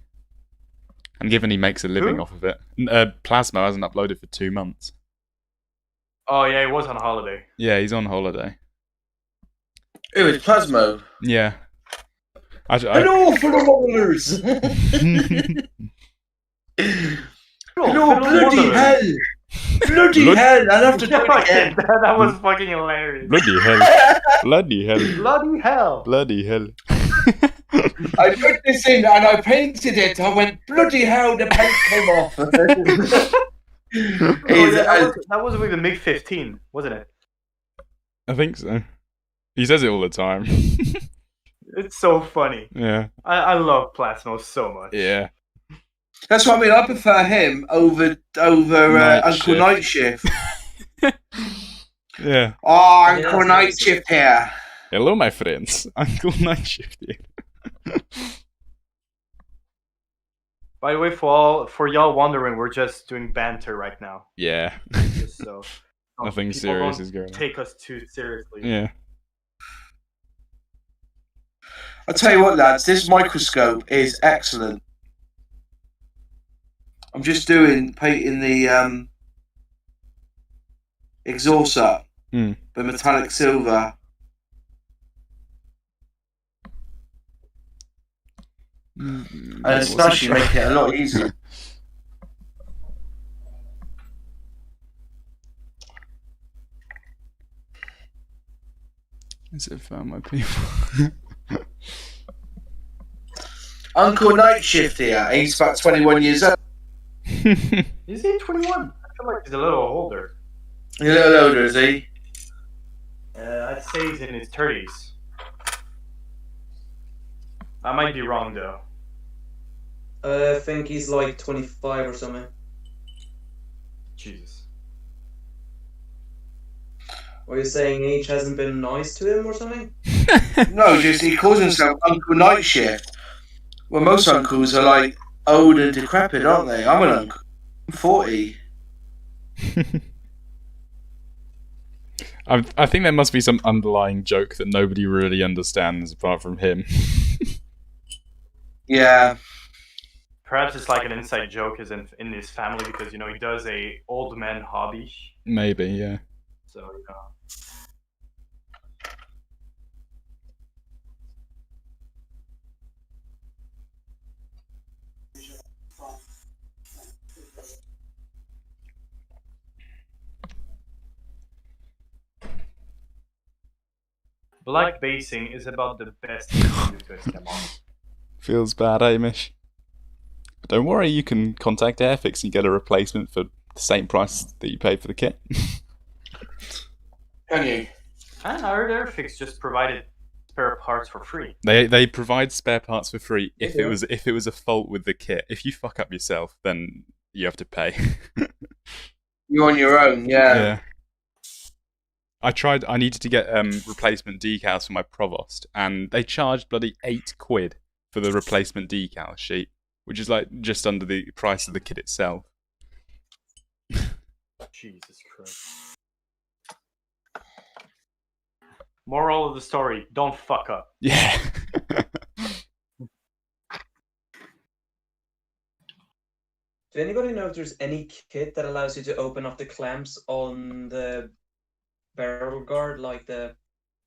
And given he makes a living Who? off of it, Plasma hasn't uploaded for 2 months. Oh yeah, he was on holiday. Yeah, he's on holiday. It was Plasmo. Yeah. Hello, fellow modelers! Hello, bloody hell! Bloody Blood- hell! I'll have to do it again. that was fucking hilarious. Bloody hell. Bloody hell. Bloody hell. Bloody hell. I put this in and I painted it. I went, bloody hell, the paint came off. Oh, yeah, that was with the MiG-15, wasn't it? I think so. He says it all the time. It's so funny. Yeah. I love Plasmo so much. Yeah. That's what I mean. I prefer him over Uncle Night Shift. Yeah. Oh, Yeah, Uncle that's Night nice. Shift here. Hello, my friends. Uncle Night Shift here. By the way, for y'all wondering, we're just doing banter right now. Yeah. Just so Nothing people serious don't is going on. take us too seriously. Yeah. I'll tell you what, lads, this microscope is excellent. I'm just painting the exhaust up, Mm. the metallic silver. And it's actually making it a lot easier. Is it found my people? Uncle Night Shift here. He's about 21 years old. Is he 21? I feel like he's a little older. He's a little older, is he? I'd say he's in his 30s. I might be wrong though. I think he's like 25 or something. Jesus. Are you saying age hasn't been nice to him or something? No, just he calls himself Uncle Night Shift. Well, most uncles are like old and decrepit, aren't they? I'm an uncle. I'm 40. I think there must be some underlying joke that nobody really understands apart from him. Yeah. Perhaps it's like an inside joke is in his family because he does a old man hobby. Maybe, yeah. So black basing is about the best thing you can do to a STEM. Feels bad, Amish. But don't worry, you can contact Airfix and get a replacement for the same price that you paid for the kit. Can you? And our Airfix just provided spare parts for free. They provide spare parts for free if it was a fault with the kit. If you fuck up yourself, then you have to pay. You're on your own, yeah. I needed to get replacement decals for my Provost, and they charged bloody £8 for the replacement decal sheet, which is like just under the price of the kit itself. Jesus Christ. Moral of the story, don't fuck up. Yeah. Do anybody know if there's any kit that allows you to open up the clamps on the barrel guard, like the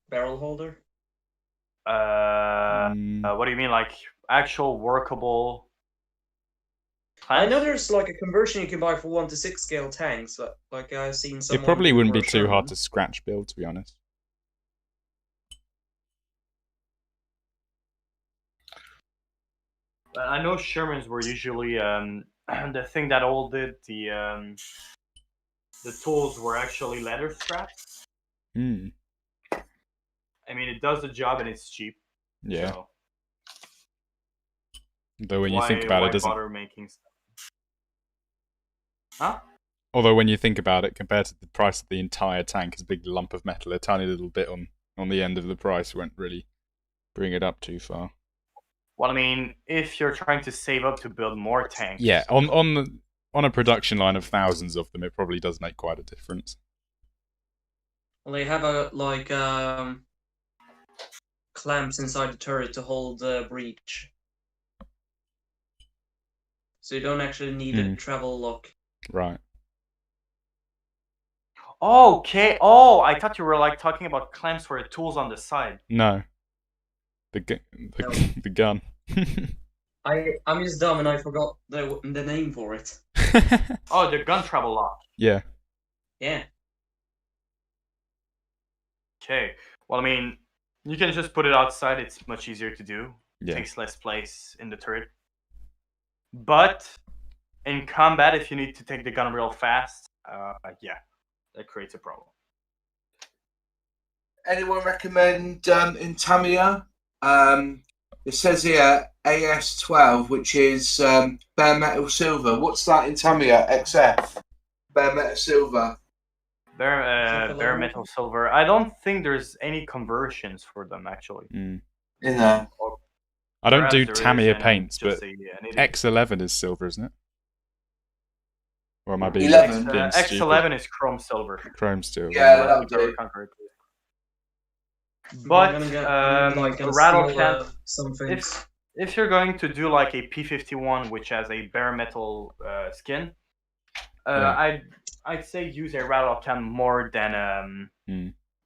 barrel holder? What do you mean, like actual workable I know there's like a conversion you can buy for 1 to 6 scale tanks. Like I've seen some. It probably wouldn't be too hard to scratch build, to be honest. I know Shermans were usually the thing that all did the tools were actually leather straps. Hmm. I mean, it does the job and it's cheap. Yeah. So Though when you think about it, doesn't. Bother making stuff? Huh? Although when you think about it, compared to the price of the entire tank, is a big lump of metal. A tiny little bit on the end of the price won't really bring it up too far. Well, I mean, if you're trying to save up to build more tanks. Yeah, on a production line of thousands of them, it probably does make quite a difference. Well, they have clamps inside the turret to hold the breech, so you don't actually need a travel lock. Right. Okay. Oh, I thought you were like talking about clamps for the tools on the side. No. The gun. I'm just dumb and I forgot the name for it. Oh, the gun travel lock. Yeah. Yeah. Okay. Well, I mean, you can just put it outside. It's much easier to do. Yeah. Takes less place in the turret. But in combat, if you need to take the gun real fast, yeah, that creates a problem. Anyone recommend in Tamiya? It says here AS12, which is bare metal silver. What's that in Tamiya? XF. Bare metal silver. Bare metal silver. I don't think there's any conversions for them actually. In there. I don't do Perhaps there Tamiya is, and paints, just but an X11 is silver, isn't it? Or am I being 11? being stupid? X11 is chrome silver. Chrome steel. Yeah, that'll do. But I'm gonna rattle steal, can. some things. If you're going to do like a P51, which has a bare metal skin, I'd say use a rattle can more than an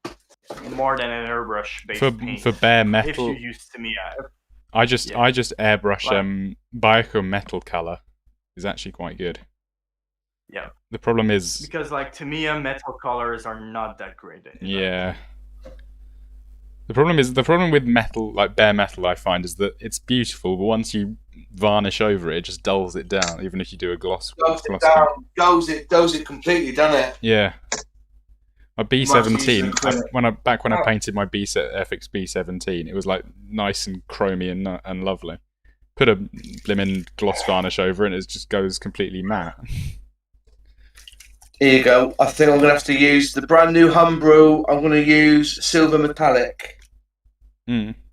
airbrush based paint. For bare metal. If you use Tamiya. I just airbrush Bioco metal color is actually quite good. Yeah. The problem is because like Tamiya metal colors are not that great. Yeah. The problem with metal, like bare metal, I find is that it's beautiful, but once you varnish over it, it just dulls it down. Even if you do a gloss. Dulls it completely, doesn't it? Yeah. My B17, back when I painted my Airfix B17, it was like nice and chromy and lovely. Put a blimmin' gloss varnish over it, and it just goes completely matte. Here you go. I think I'm going to have to use the brand new Humbrol. I'm going to use silver metallic.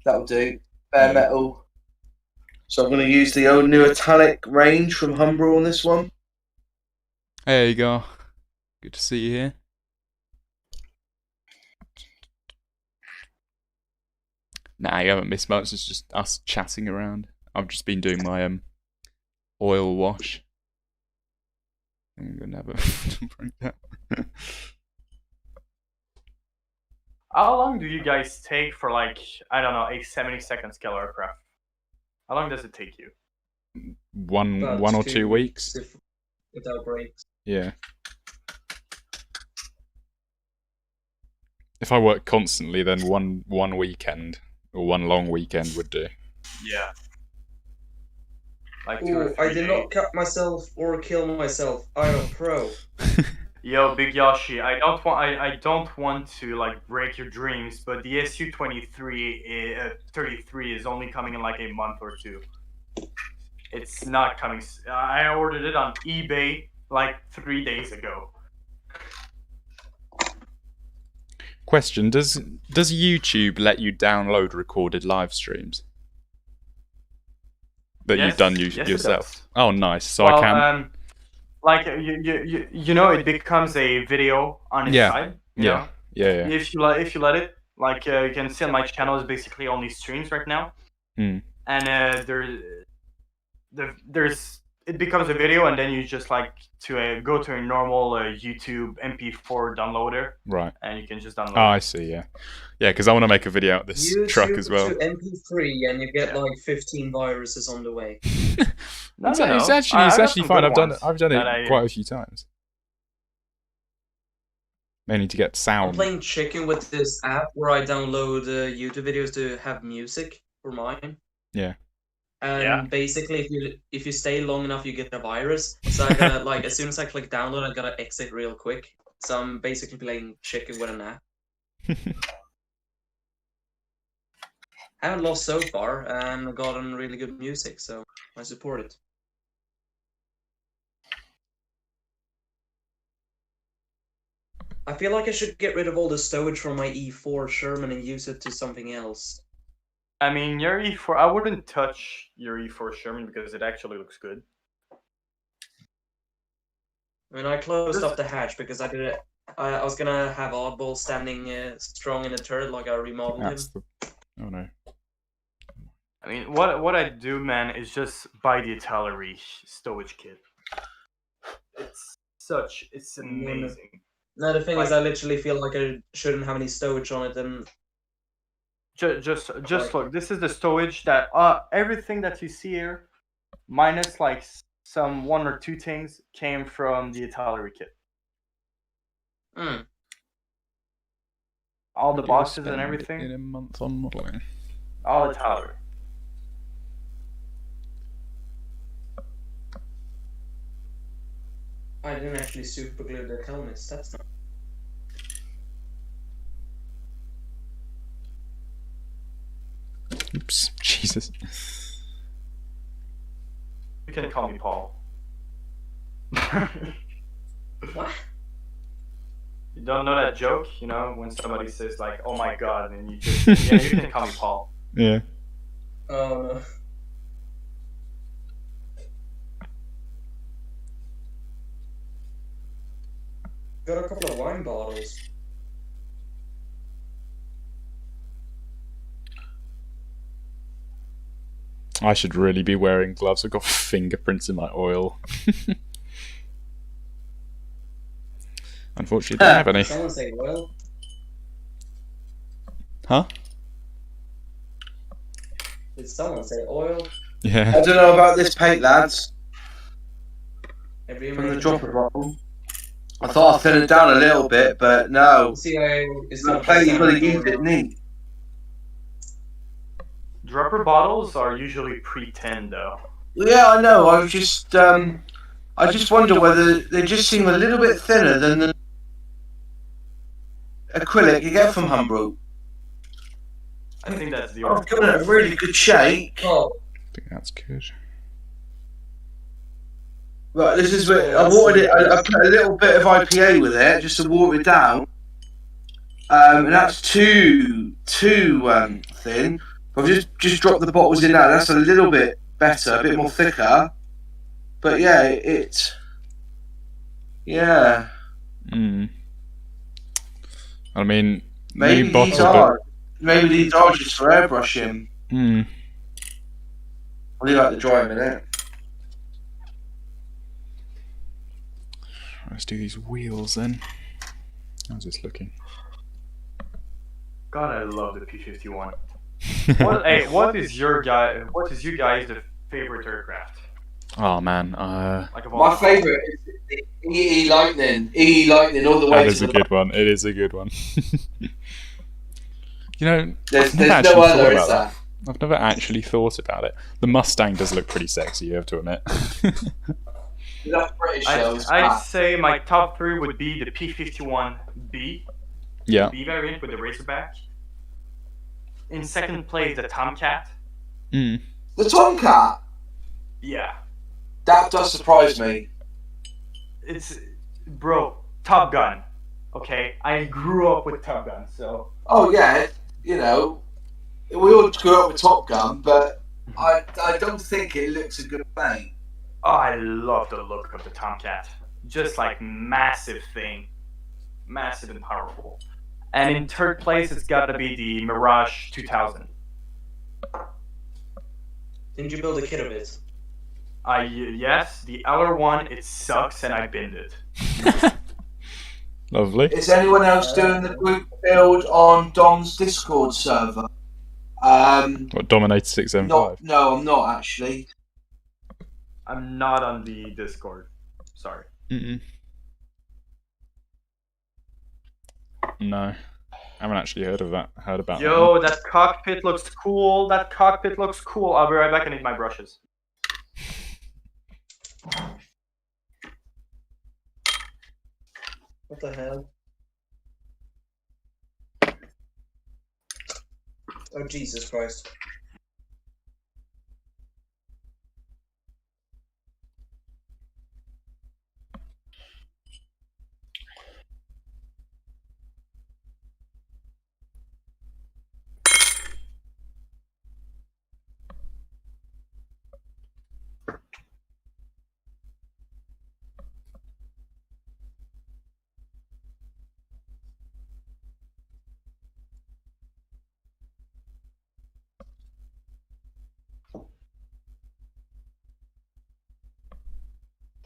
That'll do. Bare metal. So I'm going to use the old new metallic range from Humbrol on this one. There you go. Good to see you here. Nah, you haven't missed much. It's just us chatting around. I've just been doing my oil wash. I'm gonna never bring that. How long do you guys take for like, I don't know, a 70-second scale aircraft? How long does it take you? One About or 2 weeks. Without breaks. Yeah. If I work constantly, then one weekend or one long weekend would do. Yeah. Like Ooh, I did not cut myself or kill myself. I am a pro. Yo, Big Yoshi, I don't want to like break your dreams, but the SU-33 is only coming in like a month or two. It's not coming. I ordered it on eBay like 3 days ago. Question: Does YouTube let you download recorded live streams that Yes, you've done yes, it yourself? does. Oh, nice. So Well, I can. like you know, it becomes a video on its Yeah. side. You Yeah. know? Yeah. If you let it, like you can see on my channel is basically only streams right now, Hmm. and it becomes a video, and then you just like go to a normal YouTube MP4 downloader, Right. and you can just download. Oh, I see. Yeah. Yeah, because I want to make a video out of this truck as well. To MP3 and you get like 15 viruses on the way. No, It's no, no. it's I actually got fine. some good I've done ones it that quite a few times. Mainly to get I'm sound. playing chicken with this app where I download YouTube videos to have music for mine. Yeah. And basically, if you stay long enough, you get a virus. So I gotta like as soon as I click download, I gotta exit real quick. So I'm basically playing chicken with an app. I haven't lost so far, and gotten really good music, so I support it. I feel like I should get rid of all the stowage from my E4 Sherman and use it to something else. I mean, your E4. I wouldn't touch your E4 Sherman because it actually looks good. I mean, I closed up the hatch because I was gonna have Oddball standing strong in the turret like I remodeled him. Oh no. I mean, what I do, man, is just buy the artillery stowage kit. It's amazing. No, the thing is, I literally feel like I shouldn't have any stowage on it, and just look. This is the stowage that everything that you see here, minus like some 1 or 2 things, came from the artillery kit. All the boxes and everything. In a month on modeling. All artillery. I didn't actually super glue the helmets. That's not. Oops, Jesus. You can call me Paul. What? You don't know that joke, you know, when somebody says like, "Oh my God," and you just yeah, you can call me Paul. Yeah. Oh no. Got a couple of wine bottles. I should really be wearing gloves. I've got fingerprints in my oil. Unfortunately, don't have any. Did someone say oil? Huh? Did someone say oil? Yeah. I don't know about this paint, lads. Every From the dropper bottle. I thought I'd thin it down a little bit, but no. CIA is The not paint, you've got to use it neat. Dropper bottles are usually pre-10 though. Yeah, I know. I just wonder whether they just seem a little bit thinner than the acrylic you get from Humbrol. I think that's the I've given it a really good shake. Oh, I think that's good. Right, this is where I watered it. I put a little bit of IPA with it just to water it down. And that's too thin. I've just dropped the bottles in now. That's a little bit better, a bit more thicker. But yeah, yeah. I mean, Maybe new bottle, these are just for airbrushing. but I do like the dry in it. Let's do these wheels then. How's this looking? God, I love the P-51. What is your guys' favorite aircraft? Oh man, Like of all My favourite is the EE Lightning. EE Lightning all the way that to is a the good one. It is a good one. You know, There's I've never no actually other, thought is about there? that. I've never actually thought about it. The Mustang does look pretty sexy, you have to admit. That's British shows. I'd say my top 3 would be the P-51B, Yeah. B variant with the Razorback. In second place, the Tomcat. Mm. The Tomcat. Yeah, That does surprise me. it's Top Gun. Okay, I grew up with Top Gun, so Oh yeah, you know, we all grew up with Top Gun, but I don't think it looks a good plane. I love the look of the Tomcat. Just like massive thing, massive and powerful. And in third place, it's got to be the Mirage 2000. Didn't you build a kit of it? Yes, the LR1, it sucks, and I binned it. Lovely. Is anyone else doing the group build on Dom's Discord server? What, Dominator 675? No, I'm not actually. I'm not on the Discord. Sorry. Mm-mm. No. I haven't actually heard about that. Yo, that cockpit looks cool. That cockpit looks cool. I'll be right back and eat my brushes. What the hell? Oh, Jesus Christ.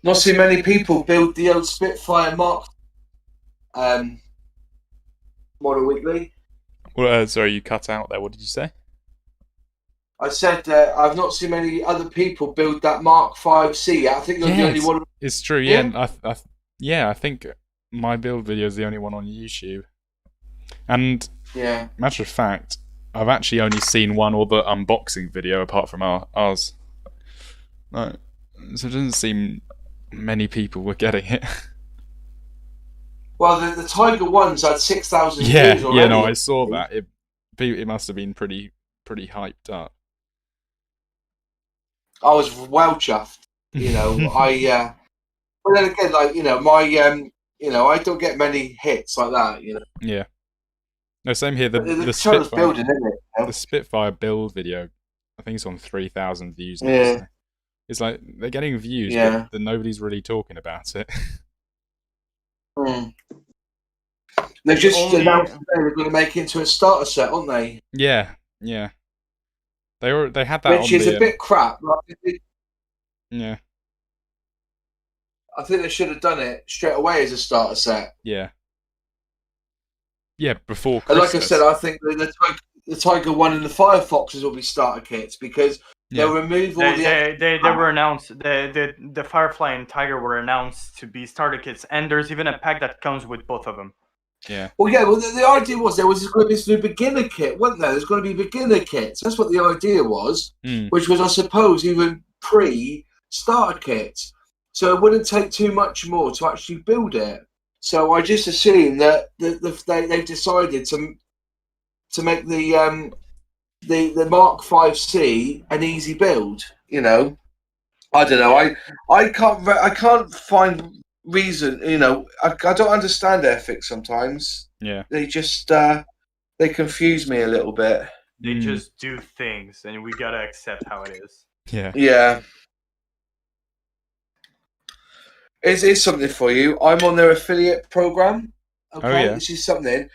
Not seen many people build the old Spitfire Mark Model Weekly. Well, sorry, you cut out there. What did you say? I said I've not seen many other people build that Mark 5C. I think you're the only one. It's true, Yeah. yeah. I think my build video is the only one on YouTube. And Yeah. matter of fact, I've actually only seen one other unboxing video apart from ours. No, so it doesn't seem many people were getting it. Well, the Tiger ones had 6,000 Yeah, views already. yeah, no, I saw that. It must have been pretty hyped up. I was well chuffed. You know, but then again, like I don't get many hits like that. You know. Yeah. No, same here. The channel's Spitfire, building, isn't it? You know? the Spitfire build video, I think it's on 3,000 views now. Yeah. So it's like they're getting views, Yeah. but nobody's really talking about it. They've just announced they're going to make it into a starter set, aren't they? Yeah. They had that Which on is the a bit crap. yeah. I think they should have done it straight away as a starter set. Yeah, before And Christmas. like I said, I think the Tiger One and the Firefoxes will be starter kits because they'll remove all They were announced. The Firefly and Tiger were announced to be starter kits, and there's even a pack that comes with both of them. Yeah. Well, the idea was there was going to be this new beginner kit, wasn't there? There's going to be beginner kits. That's what the idea was, which was, I suppose, even pre-starter kits. So it wouldn't take too much more to actually build it. So I just assume that they've decided to make the Mark 5C an easy build. You know, I don't know. I can't find reason. You know, I don't understand Airfix sometimes. Yeah. They just they confuse me a little bit. They just do things, and we gotta accept how it is. Yeah. Yeah. It's something for you. I'm on their affiliate program. Okay, Oh, yeah. This is something.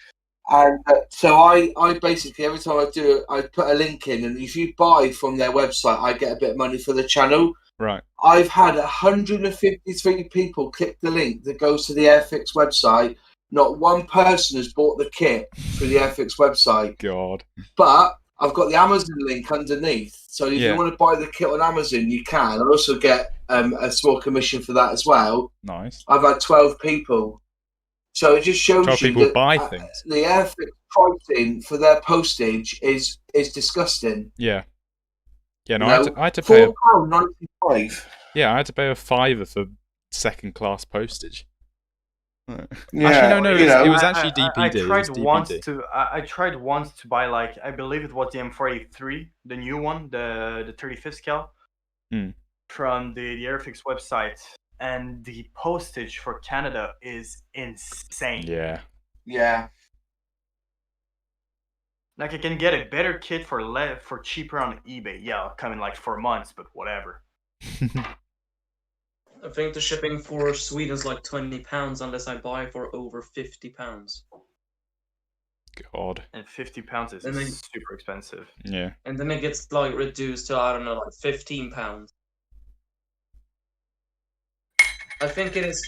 And so I basically, every time I do it, I put a link in, and if you buy from their website, I get a bit of money for the channel. Right. I've had 153 people click the link that goes to the Airfix website. Not one person has bought the kit through the Airfix website. God. But I've got the Amazon link underneath. So if Yeah. you want to buy the kit on Amazon, you can. I also get a small commission for that as well. Nice. I've had 12 people. So it just shows 12 you people that buy things. the Airfix pricing for their postage is disgusting. Yeah. Yeah, no, You know, I had to pay. £4.95. Yeah, I had to pay a £5 for second-class postage. Yeah, actually, no, you know, it was actually DPD. I it was tried DPD. I tried once to buy, like, I believe it was the M4A3, the new one, the 35th scale, from the Airfix website, and the postage for Canada is insane. Yeah. Yeah. Like, I can get a better kit for cheaper on eBay. Yeah, I'll come in like 4 months, but whatever. I think the shipping for Sweden is like £20 unless I buy for over £50. God. And £50 is And then- super expensive. Yeah. And then it gets like reduced to, I don't know, like £15. I think it is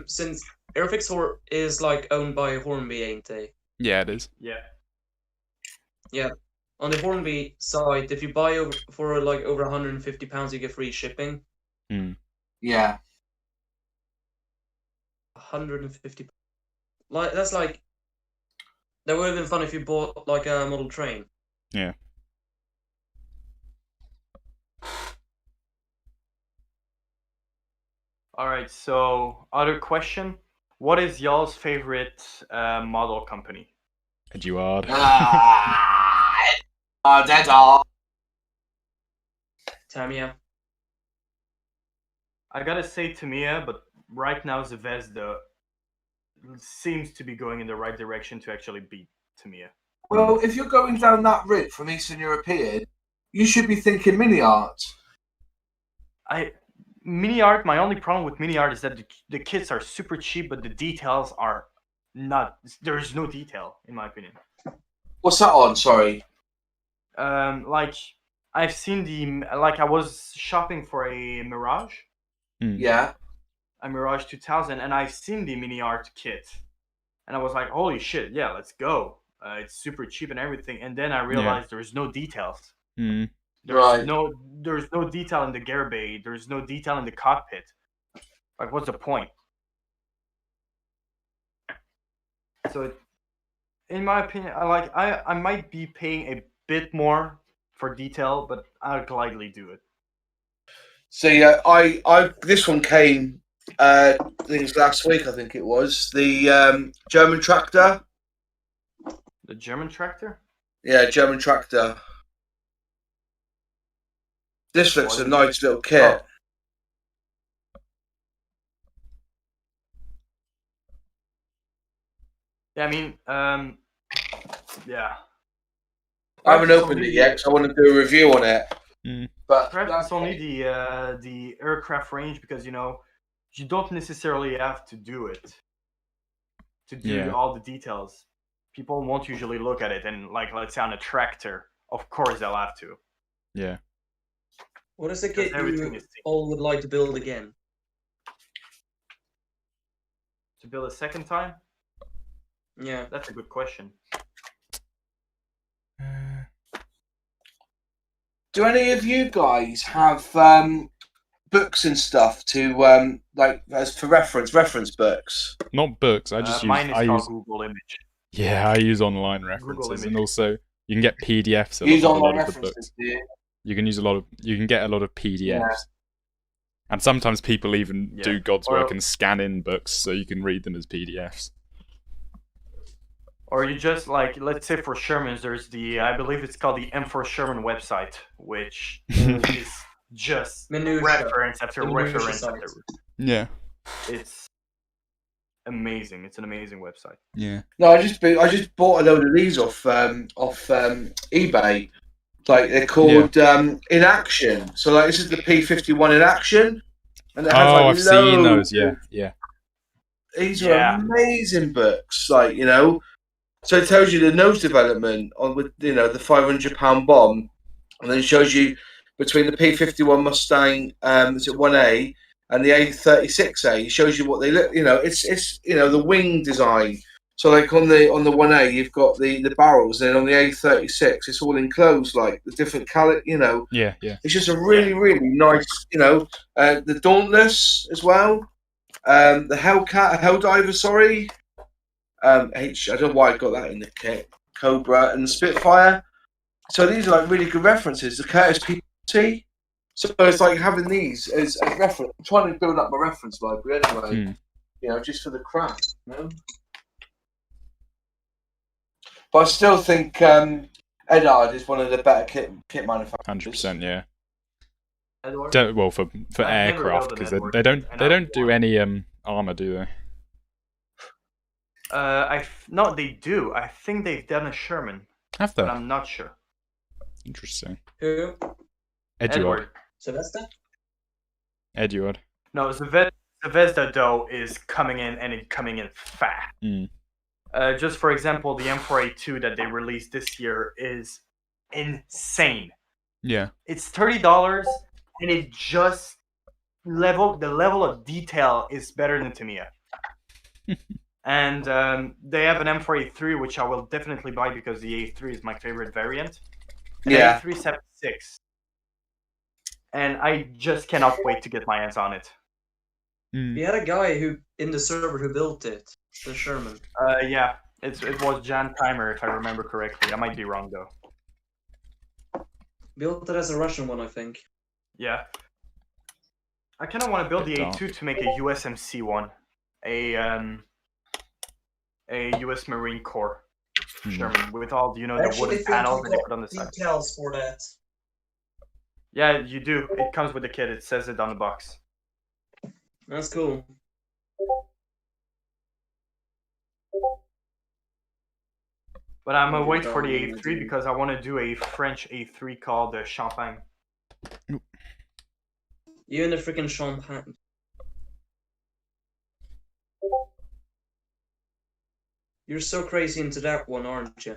since Airfix is like owned by Hornby, ain't they? Yeah, it is. Yeah. Yeah. On the Hornby site, if you buy for like over £150, you get free shipping. Yeah. 150. Like that's like that would have been fun if you bought like a model train. Yeah. All right. So, other question: what is y'all's favorite model company? Eduard. Dead all. Tamiya. I gotta say Tamiya, but right now Zvezda seems to be going in the right direction to actually beat Tamiya. Well, if you're going down that route from Eastern European, you should be thinking mini art. Mini art. My only problem with mini art is that the kits are super cheap, but the details are not. There's no detail, in my opinion. What's that on? Sorry. Like I've seen I was shopping for a Mirage. Yeah. A Mirage 2000, and I've seen the mini art kit, and I was like, holy shit, yeah, let's go. It's super cheap and everything, and then I realized there's no details. There's no detail in the gear bay. There's no detail in the cockpit. Like, what's the point? So, in my opinion, I might be paying a bit more for detail, but I'll gladly do it. So yeah, I this one came. I think it was last week. I think it was the German tractor. The German tractor? Yeah, German tractor. This looks a nice little kit. Oh. Yeah, I mean, yeah. I haven't opened it yet because I want to do a review on it. But perhaps it's only the aircraft range, because you don't necessarily have to do it to do all the details. People won't usually look at it, and like, let's say on a tractor, of course they'll have to. Yeah. What is the kit you all would like to build again? To build a second time? Yeah, that's a good question. Do any of you guys have books and stuff to like as for reference books? Not books. I just use. Mine is called Google Image. Yeah, I use online references, and also you can get PDFs of a lot of the books. You can use you can get a lot of PDFs, and sometimes people even do God's work and scan in books so you can read them as PDFs. Or you just, like, let's say for Shermans, there's I believe it's called the M4 Sherman website, which is just reference after reference after. Yeah. It's amazing. It's an amazing website. Yeah. No, I just bought a load of these off eBay. Like, they're called In Action. So like, this is the P51 In Action, and it has, I've seen those. Yeah. These are amazing books. Like, so it tells you the nose development on with the £500 bomb, and then it shows you between the P51 Mustang, is it 1A, and the A36A. It shows you what they look. It's the wing design. So like on the 1A, you've got the barrels, and on the A36, it's all enclosed, like the different color. Yeah. It's just a really nice. The Dauntless as well. The Helldiver, sorry. I don't know why I got that in the kit. Cobra and the Spitfire. So these are like really good references. The Curtis PT. So it's like having these as reference. I'm trying to build up my reference library anyway. Just for the crap. But I still think Edard is one of the better kit manufacturers. 100%, yeah. Edward? For I've never aircraft, built an because Edward, they and don't do any armor, do they? No, they do. I think they've done a Sherman, Have they? but I'm not sure. Interesting. Who? Eduard. Sylvester? Eduard. No, Zvezda though is coming in and coming in fast. Just for example, the M4A2 that they released this year is insane. Yeah. It's $30, and it just the level of detail is better than Tamiya. And they have an M4A3, which I will definitely buy because the A3 is my favorite variant. And Yeah. A376. And I just cannot wait to get my hands on it. We had a guy in the server who built it, the Sherman. Yeah, it was Jan Timer, if I remember correctly. I might be wrong though. Built it as a Russian one, I think. Yeah. I kind of want to build the A2 to make a USMC one, a US Marine Corps Sherman with all the wooden panels that they put on the side. Decals for that. Yeah, you do. It comes with the kit. It says it on the box. That's cool. But I'm gonna wait for the A3 because I want to do a French A3 called Champagne. You and the freaking Champagne. You're so crazy into that one, aren't you?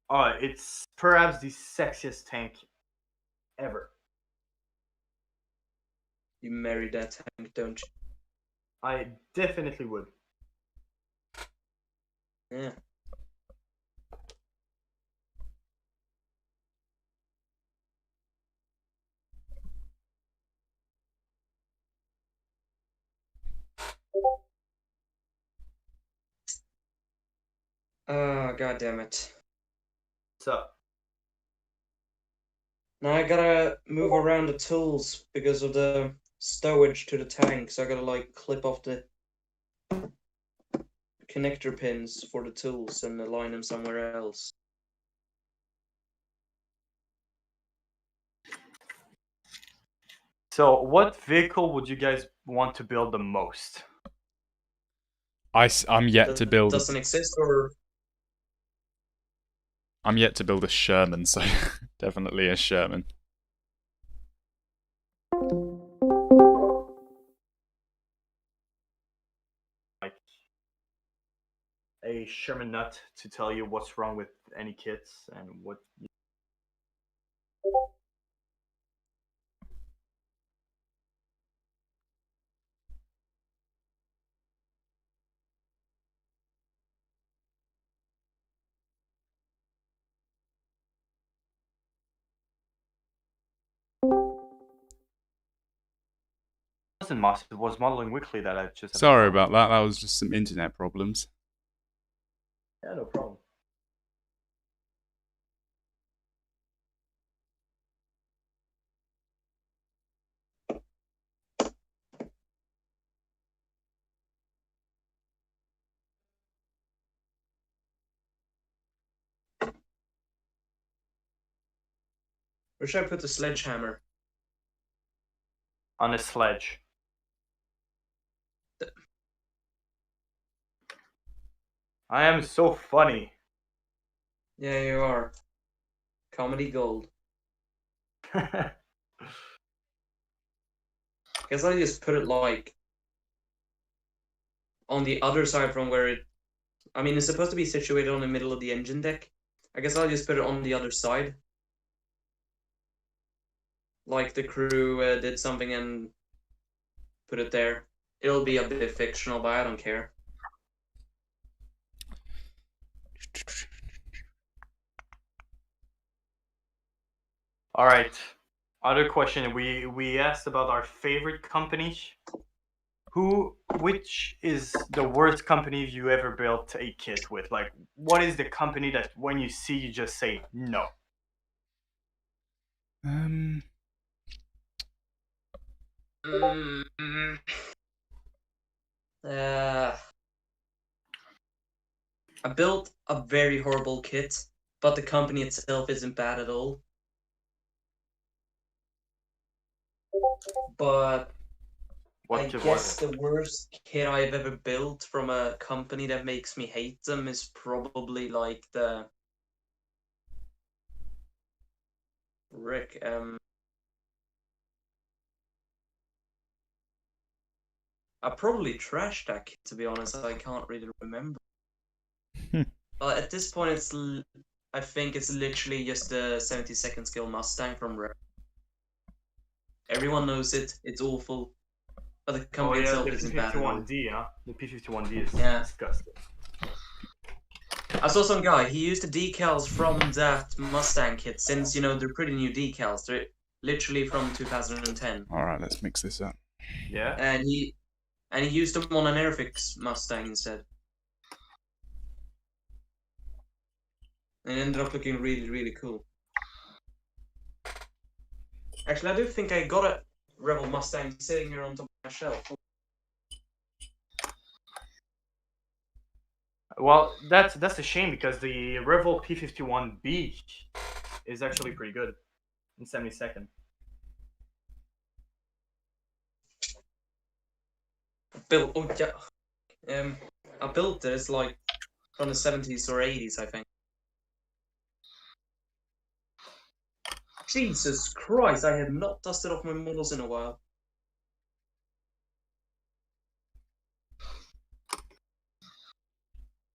Oh, it's perhaps the sexiest tank ever. You married that tank, don't you? I definitely would. Yeah. Oh, god damn it. What's up? Now I gotta move around the tools because of the stowage to the tank, so I gotta like clip off the connector pins for the tools and align them somewhere else. So, what vehicle would you guys want to build the most? I'm yet to build. Doesn't exist, or I'm yet to build a Sherman, so definitely a Sherman. Like a Sherman nut to tell you what's wrong with any kits and what. Wasn't Moss, it was Modeling Weekly that I just. Sorry about that. That was just some internet problems. Yeah, no problem. where should I put the sledgehammer? On a sledge. I am so funny. Yeah, you are. Comedy gold. Guess I just put it like on the other side from where it. I mean, it's supposed to be situated on the middle of the engine deck. I guess I'll just put it on the other side. like the crew did something and put it there. It'll be a bit fictional, but I don't care. All right. Other question. We asked about our favorite company. Which is the worst company you ever built a kit with? Like, what is the company that when you see you just say no? I built a very horrible kit, but the company itself isn't bad at all. But I guess the worst kit I've ever built from a company that makes me hate them is probably like the Rick. I probably trashed that kit, to be honest. I can't really remember. But at this point, I think it's literally just the 72nd skill Mustang from Rare. Everyone knows it. It's awful. But the company itself isn't bad at all. The P51D, huh? The P51D is disgusting. I saw some guy, he used the decals from that Mustang kit, since, they're pretty new decals. They're literally from 2010. Alright, let's mix this up. Yeah. And he used them on an Airfix Mustang instead. And it ended up looking really, really cool. Actually, I do think I got a Rebel Mustang sitting here on top of my shelf. Well, that's a shame because the Revel P51B is actually pretty good in 72nd. I built this like from the 70s or 80s, I think. Jesus Christ, I have not dusted off my models in a while.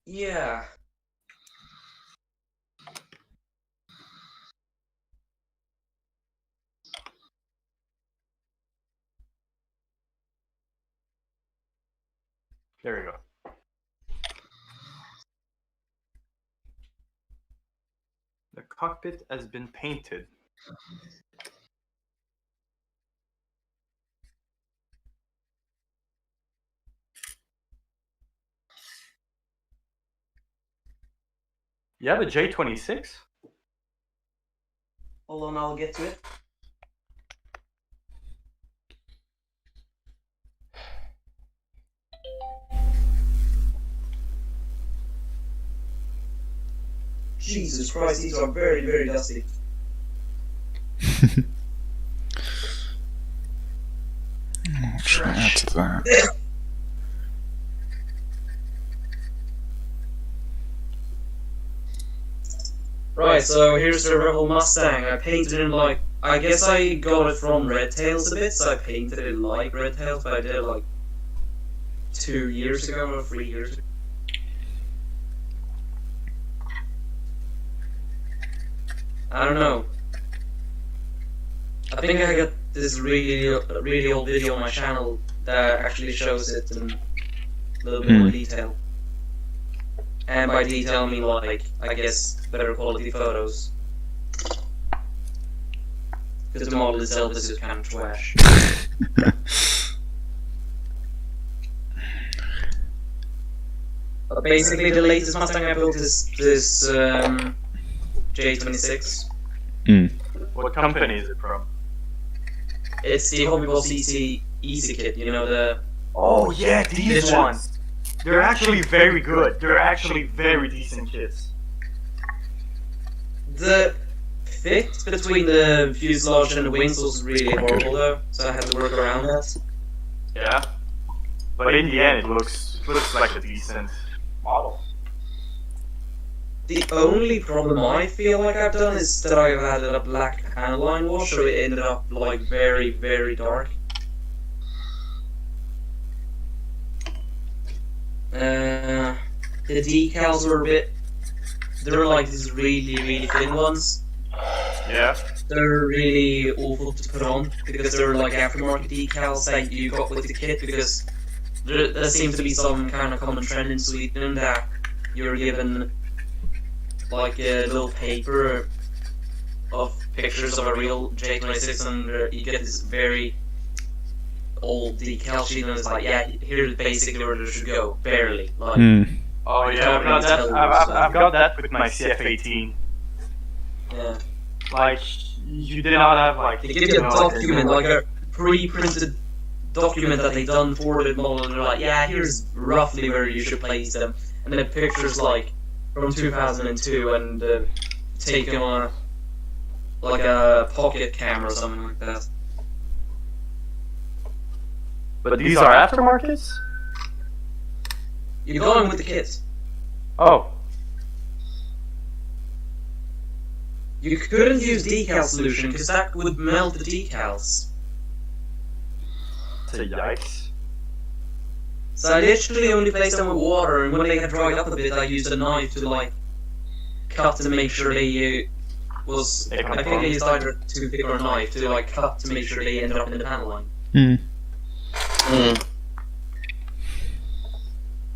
Yeah. There you go. The cockpit has been painted. You have a J26? Hold on, I'll get to it. Jesus Christ, these are very, very dusty. I'll try add to that. Right, so here's the Rebel Mustang. I painted it in like, I guess I got it from Red Tails a bit, so I painted it like Red Tails, but I did it like 2 years ago or 3 years ago. I don't know. I think I got this really old video on my channel that actually shows it in a little bit more detail. And by detail, I mean like, I guess, better quality photos. Because the model itself is just kind of trash. But basically, the latest Mustang I built is this J26. What company is it from? It's the Hobby Boss Easy kit, you know, the... Oh yeah, these ones! They're actually very good. They're actually very decent kits. The fit between the fuselage and the wings was really horrible though, so I had to work around that. Yeah. But in the end, it looks like a decent model. The only problem I feel like I've done is that I've added a black panel line wash, so it ended up like very, very dark. The decals were a bit... They were like these really, really thin ones. Yeah. they're really awful to put on because they're like aftermarket decals that you got with the kit. Because there seems to be some kind of common trend in Sweden that you're given like a little paper of pictures of a real J26, and you get this very old decal sheet, and it's like, yeah, here's basically where it should go, barely. Like, Oh yeah, I've got that. I've got that with my CF18. yeah. Like, you did not have like. They give you a document, like a pre-printed document that they done for the model, and they're like, yeah, here's roughly where you should place them, and then pictures like from 2002 and taken on a pocket camera or something like that. But these are aftermarkets? You're going with the kit. Oh. You couldn't use decal solution because that would melt the decals. So yikes. So I literally only placed them with water, and when they had dried up a bit, I used a knife to like cut to make sure they was. I think I used either a toothpick or a knife to like cut to make sure they ended up in the panel line.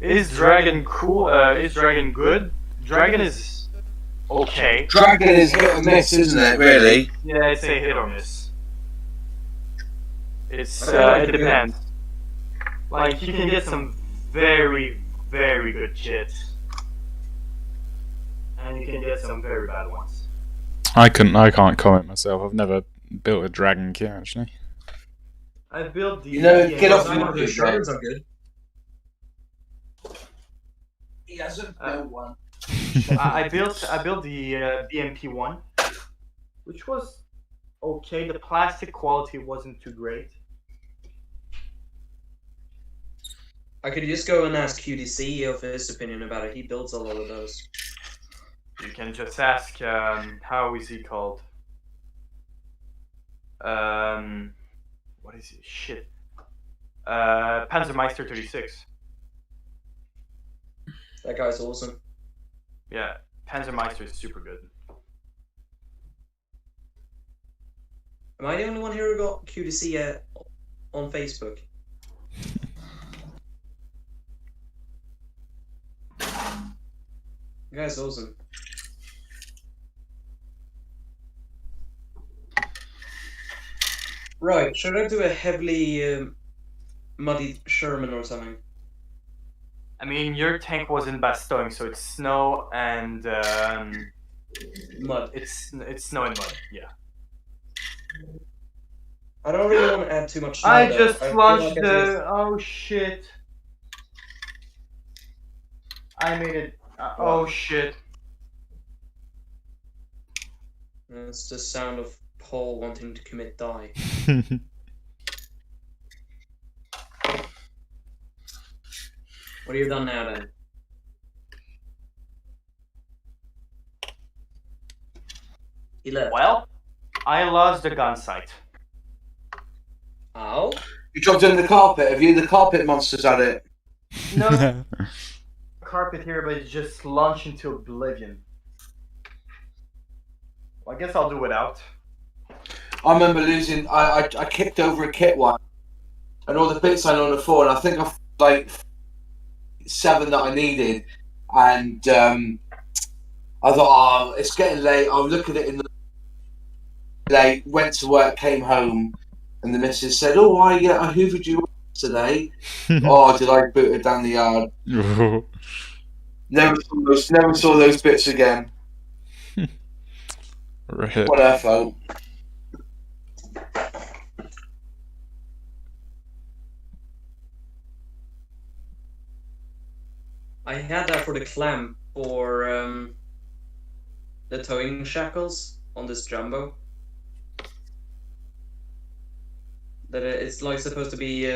Is Dragon cool? Is Dragon good? Dragon is okay. Dragon is hit or miss, isn't it? Really? Yeah, it's a hit or miss. It's it depends. Like, you can get some very, very good kit, and you can get some very bad ones. I can't comment myself. I've never built a Dragon kit actually. I built the. You know, get off Some of the Shermans are good. He hasn't built one. I built the BMP one, which was okay. The plastic quality wasn't too great. I could just go and ask QDC of his opinion about it. He builds a lot of those. You can just ask, how is he called? What is it? Shit. Panzermeister 36. That guy's awesome. Yeah, Panzermeister is super good. Am I the only one here who got QDC on Facebook? That guy's awesome. Right, should I do a heavily muddy Sherman or something? I mean, your tank was in Bastogne, so it's snow and Mud. it's snow and mud. Yeah. I don't really want to add too much snow, I though. just feel launched like I just- oh shit. I made it. Oh shit. It's the sound of Paul wanting to commit die. What have you done now then? He left. Well, I lost the gun sight. Ow? You dropped it in the carpet. Have you? The carpet monsters at it. No carpet here, but it just launched into oblivion. Well, I guess I'll do without. I remember losing. I kicked over a kit one, and all the bits I on the floor, and I think I like 7 that I needed, and I thought, oh, it's getting late. I'll look at it in the late. Went to work, came home, and the missus said, "Oh, I hoovered you today." Oh, did I boot it down the yard? Never saw those bits again. Rip. What her fault. I had that for the clamp for the towing shackles on this jumbo. That it's like supposed to be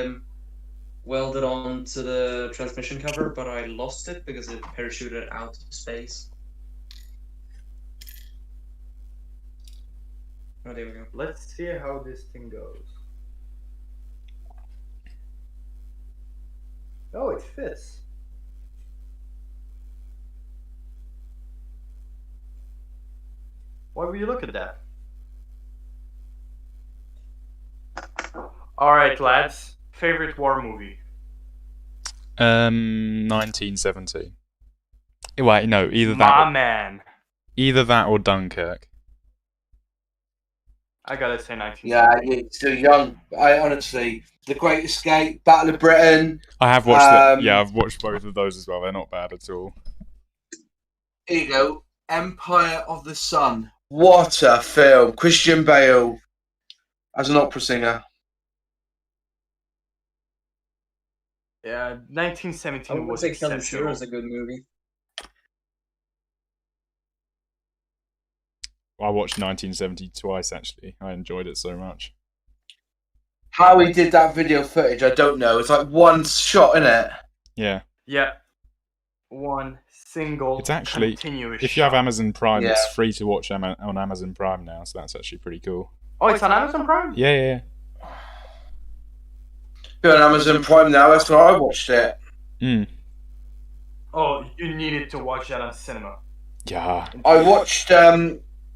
welded onto the transmission cover, but I lost it because it parachuted out of space. Oh, there we go. Let's see how this thing goes. Oh, it fits. Why would you look at that? All right, lads. Favorite war movie? 1917. Wait, no, either My man. either that or Dunkirk. I gotta say 1917. Yeah, you're still young. I honestly, The Great Escape, Battle of Britain. I have watched yeah, I've watched both of those as well. They're not bad at all. Here you go. Empire of the Sun. What a film. Christian Bale as an opera singer. Yeah, I 1917 would was say Kelly exceptional. Sierra is a good movie. I watched 1970 twice actually. I enjoyed it so much. How he did that video footage, I don't know. It's like one shot, innit? Yeah. Yeah. One single It's actually, continuous if you have shot. Amazon Prime, Yeah. it's free to watch on Amazon Prime now, so that's actually pretty cool. Oh, it's on Amazon Prime? Yeah. Be on Amazon Prime now. That's where I watched it. Oh, you needed to watch that on cinema. Yeah. I watched.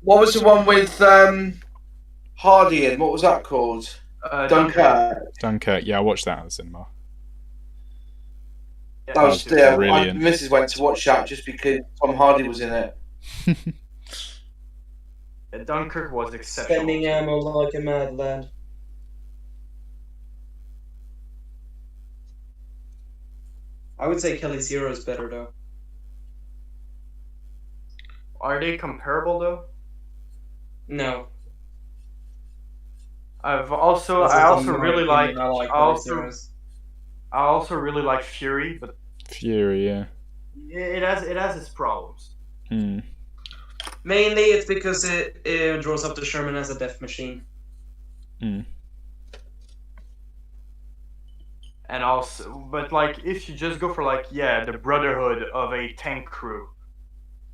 What was the one with Hardy in? What was that called? Dunkirk. Dunkirk, yeah, I watched that at the cinema. Yeah, That was me too. yeah. Brilliant. My missus went to watch that just because Tom Hardy was in it. Dunkirk was exceptional. Spending ammo like a mad lad. I would say Kelly Sierra is better though. Are they comparable though? No. I also really like. I also really like Fury, but Fury, yeah. it has its problems. Mainly it's because it draws up the Sherman as a death machine. And also, but like, if you just go for like, yeah, the brotherhood of a tank crew,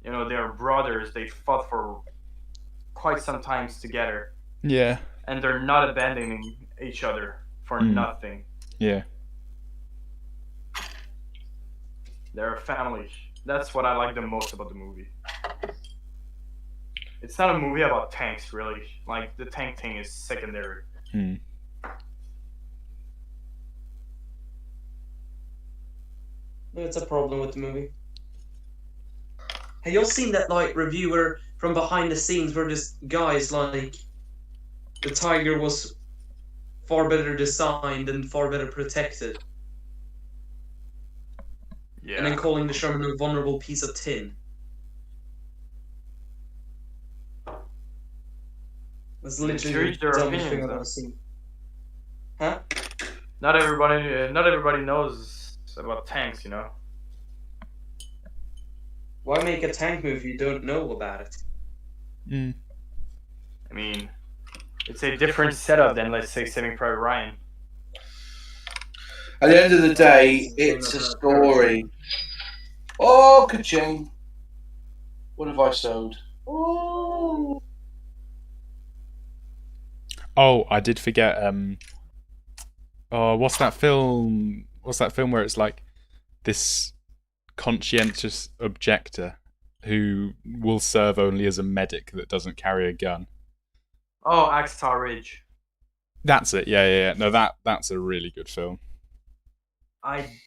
you know, they're brothers. They fought for quite some times together. Yeah. And they're not abandoning each other for nothing. Yeah. They're a family. That's what I like the most about the movie. It's not a movie about tanks, really. Like, the tank thing is secondary. It's a problem with the movie. Have y'all seen that like reviewer from behind the scenes where this guy's like the tiger was far better designed and far better protected, and then Yeah. calling the Sherman a vulnerable piece of tin? That's literally each their the dumbest opinions, thing I've though. ever seen. Huh? Not everybody knows about tanks, you know. Why make a tank movie if you don't know about it? I mean, it's a different setup than, let's say, Saving Private Ryan. At the end of the day, it's a story. Oh, ka-ching. What have I sewed? Oh. Oh, I did forget. Oh, what's that film? What's that film where it's like this conscientious objector who will serve only as a medic that doesn't carry a gun? Oh, Axtar Ridge. That's it. Yeah. No, that's a really good film. Honestly,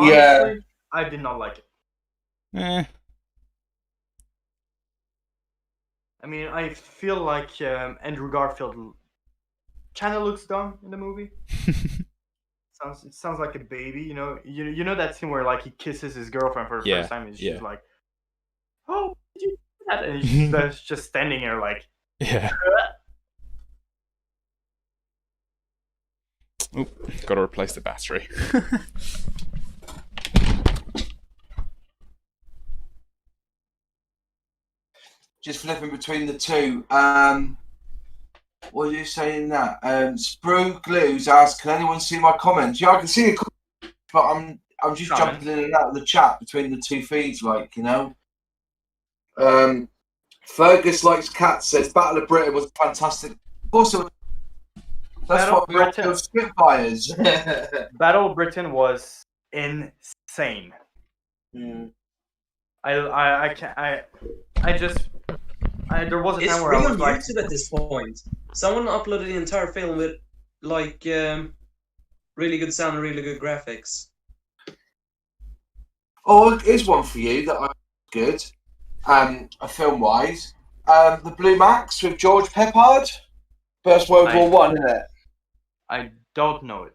Yeah. I did not like it. I mean, I feel like Andrew Garfield kind of looks dumb in the movie. It sounds like a baby, you know. You know that scene where like he kisses his girlfriend for the Yeah, first time, and she's yeah. like, "Oh, did you do that?" And he's just standing there like, Yeah. Oh, got to replace the battery. Just flipping between the two. What are you saying that? Sprue Glues asked, "Can anyone see my comments?" Yeah, I can see a comment, but I'm just Comments. jumping in and out of the chat between the two feeds, like, you know. Fergus Likes Cats says Battle of Britain was fantastic. Also, that's Battle what of we all Britain. know Spitfires. Battle of Britain was insane. There was a It's time where free I on was like, YouTube at this point. Someone uploaded the entire film with like really good sound and really good graphics. Oh, here's one for you that I good. Film wise, the Blue Max with George Peppard, First World War One, isn't it? I don't know it.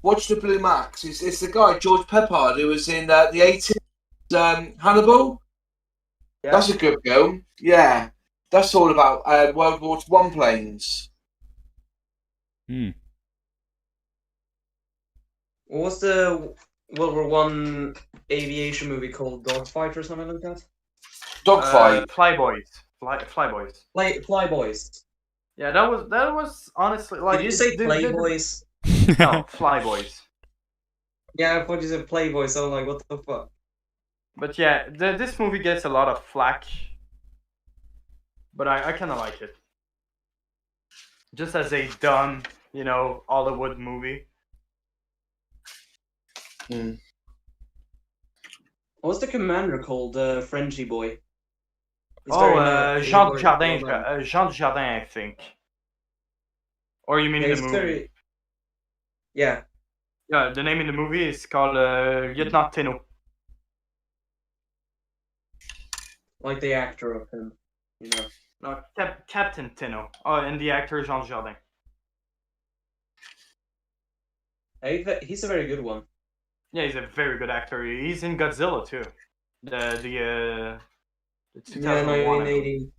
Watch the Blue Max. It's the guy George Peppard who was in the 80s Hannibal. Yeah. That's a good film. Yeah, that's all about World War One planes. Hmm. What was the World War One aviation movie called? Dogfight or something like that? Dogfight. Flyboys. Flyboys. Flyboys. Yeah, that was honestly like. Did you say Playboys? No, Flyboys. Yeah, I thought you said Playboys. So I'm like, what the fuck? But yeah, this movie gets a lot of flack. But I kind of like it. Just as a dumb, Hollywood movie. Mm. What's the commander called? The Frenchy boy. Jean Dujardin. Jean Dujardin, I think. Or you mean in the movie? Yeah. Yeah, the name in the movie is called Lieutenant Tenno. Like the actor of him, No, Captain Tenno. Oh, and the actor Jean Dujardin. He's a very good one. Yeah, he's a very good actor. He's in Godzilla too. The 2001. 1980.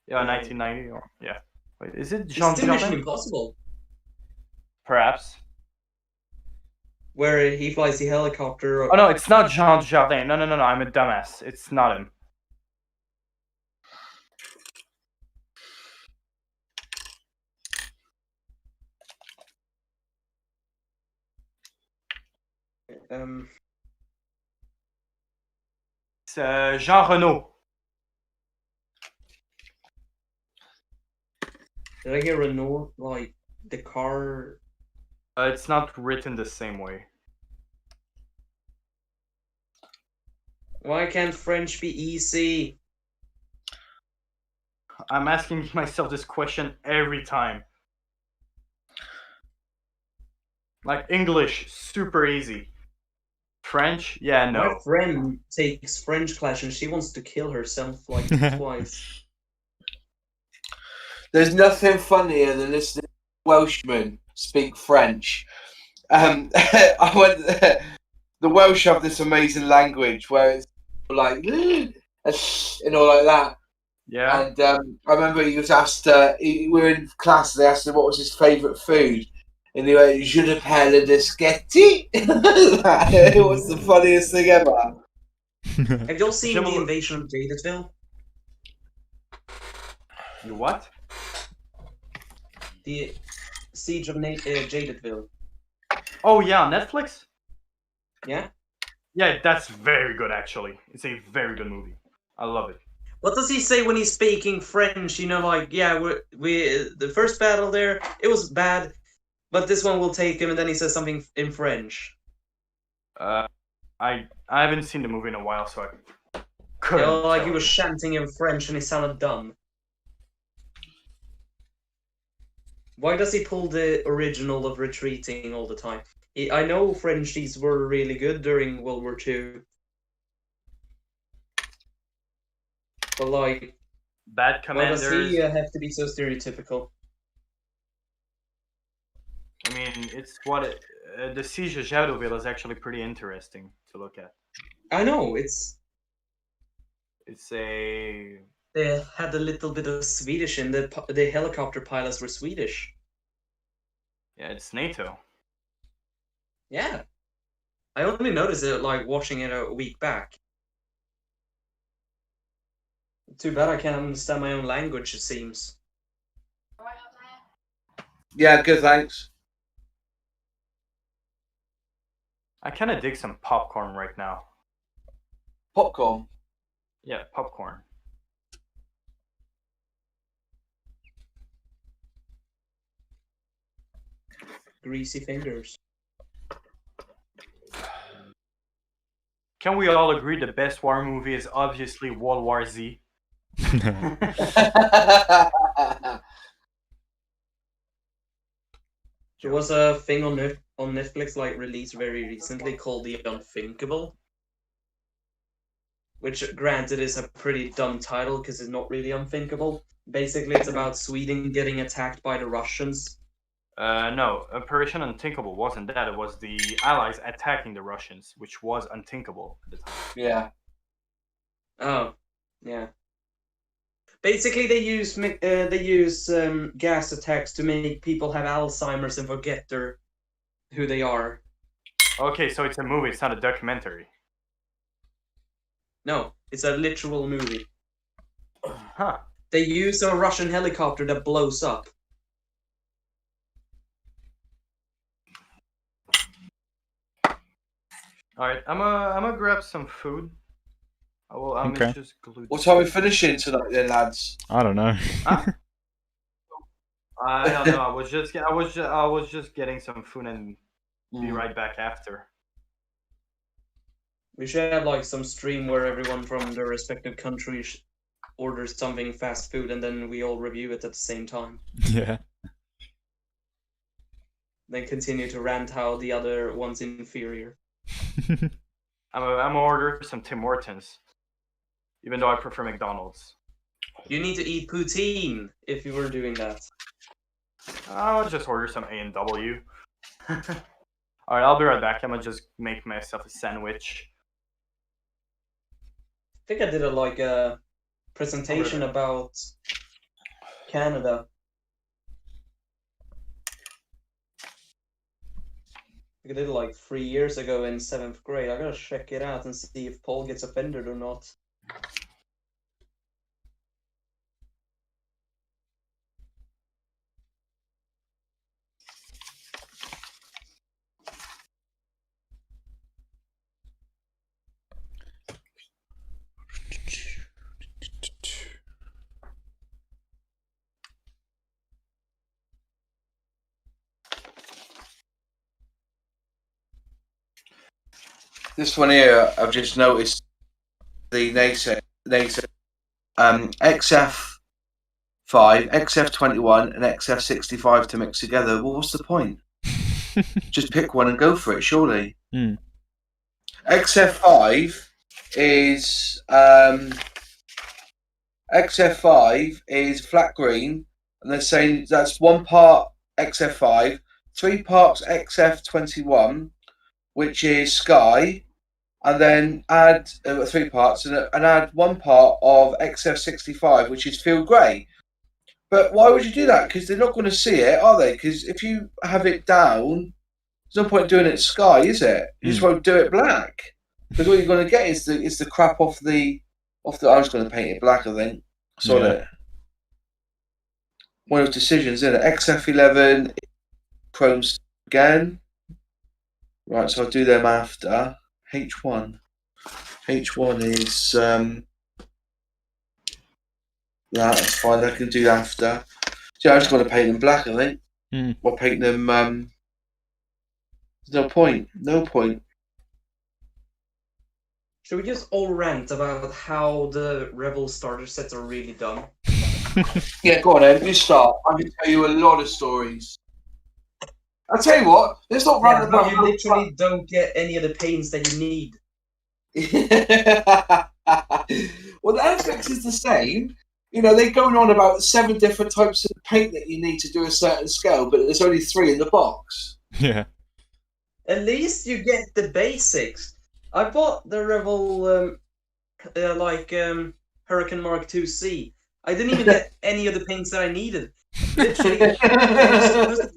Yeah, 1990. Or, yeah. Wait, is it Jean Is it Mission Dujardin? Impossible? Perhaps. Where he flies the helicopter. Oh no, it's not Jean Dujardin. No, I'm a dumbass. It's not him. It's Jean Reno. Did I hear Renault like the car? It's not written the same way. Why can't French be easy? I'm asking myself this question every time. Like English, super easy. French, yeah, no. My friend takes French class and she wants to kill herself like twice. There's nothing funnier than listening to Welshmen speak French. I went. The Welsh have this amazing language where it's like all like that. Yeah. And I remember he was asked. We were in class. They asked him what was his favourite food, and he went, "Je ne parle de sketty." It was the funniest thing ever. Have y'all seen the invasion of Jadesville? You what? The Siege of Jadesville. Oh yeah, on Netflix? Yeah? Yeah, that's very good actually. It's a very good movie. I love it. What does he say when he's speaking French? Like, yeah, we the first battle there, it was bad, but this one will take him, and then he says something in French. I haven't seen the movie in a while, so I couldn't. Like he was chanting in French and he sounded dumb. Why does he pull the original of retreating all the time? I know Frenchies were really good during World War II. But like, bad commanders. Why does he have to be so stereotypical? I mean, it's what the Siege of Jadoville is actually pretty interesting to look at. I know, it's a... They had a little bit of Swedish in the helicopter pilots were Swedish. Yeah, it's NATO. Yeah. I only noticed it like watching it a week back. Too bad I can't understand my own language, it seems. Yeah, good, thanks. I kind of dig some popcorn right now. Popcorn? Yeah, popcorn. Greasy fingers. Can we all agree the best war movie is obviously World War Z? There was a thing on Netflix like released very recently called The Unthinkable, which granted is a pretty dumb title because it's not really unthinkable. Basically, it's about Sweden getting attacked by the Russians. No, Operation Unthinkable wasn't that. It was the Allies attacking the Russians, which was unthinkable at the time. Yeah. Oh, yeah. Basically, they use gas attacks to make people have Alzheimer's and forget who they are. Okay, so it's a movie. It's not a documentary. No, it's a literal movie. Huh. They use a Russian helicopter that blows up. All right, I'm gonna grab some food. I'm Okay. just glue. What time are we finishing tonight, then, lads? I don't know. Huh? I don't know. I was just getting some food and be right back after. We should have like some stream where everyone from their respective countries orders something fast food and then we all review it at the same time. Yeah. Then continue to rant how the other one's inferior. I'm gonna order some Tim Hortons, even though I prefer McDonald's. You need to eat poutine if you were doing that. I'll just order some A&W. All right, I'll be right back. I'm gonna just make myself a sandwich. I think I did a presentation about Canada. I did it like 3 years ago in 7th grade. I gotta check it out and see if Paul gets offended or not. This one here, I've just noticed the NASA XF5, XF21, and XF65 to mix together. Well, what's the point? Just pick one and go for it, surely. XF5 is flat green, and they're saying that's 1 part XF5, 3 parts XF21, which is sky, and then add 3 parts and add 1 part of XF65, which is field grey. But why would you do that? Because they're not going to see it, are they? Because if you have it down, there's no point doing it sky, is it? You just won't do it black. Because all you're going to get is the crap off the. I'm just going to paint it black, I think. Saw it. One of those decisions, isn't it? XF11, chrome again. Right, so I'll do them after. H1. H1 is that's fine. I can do after. So I'm just going to paint them black, I think. Or paint them. There's no point. No point. Should we just all rant about how the Rebel starter sets are really dumb? Yeah, go on, Ed. You start. I can tell you a lot of stories. I'll tell you what. Let's not rant about. You literally don't get any of the paints that you need. Well, the Airfix is the same. You know, they're going on about 7 different types of paint that you need to do a certain scale, but there's only 3 in the box. Yeah. At least you get the basics. I bought the Rebel, Hurricane Mark II-C. I didn't even get any of the paints that I needed. Literally, it's supposed to...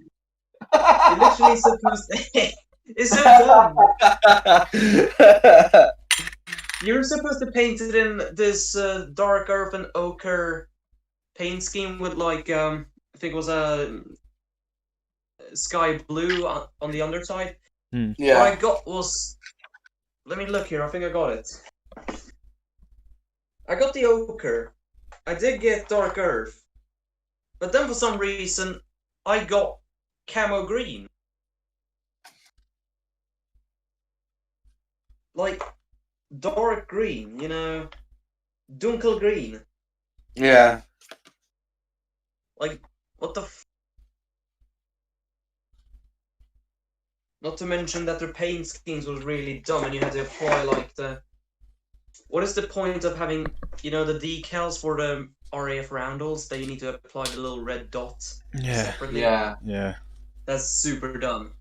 It's so dumb. You're supposed to paint it in this dark earth and ochre paint scheme with I think it was a sky blue on the underside. Yeah. What I got was, let me look here. I think I got it. I got the ochre. I did get dark earth, but then for some reason I got camo green. Like dark green, you know, dunkel green. Yeah. Like, what the Not to mention that their paint schemes was really dumb, and you had to apply like the. What is the point of having, the decals for the RAF roundels that you need to apply the little red dots separately? Yeah. Yeah. That's super dumb.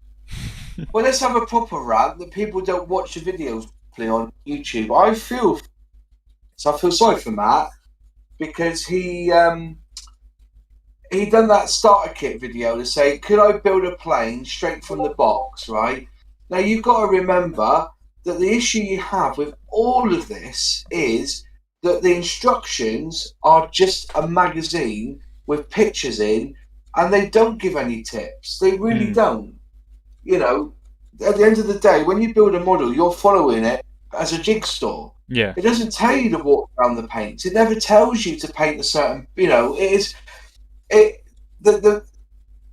Well, let's have a proper rant that people don't watch the videos play on YouTube. I feel sorry for Matt because he done that starter kit video to say, could I build a plane straight from the box, right? Now, you've got to remember that the issue you have with all of this is that the instructions are just a magazine with pictures in, and they don't give any tips. They really don't. At the end of the day, when you build a model, you're following it as a jigsaw. Yeah. It doesn't tell you to walk down the paints. It never tells you to paint a certain,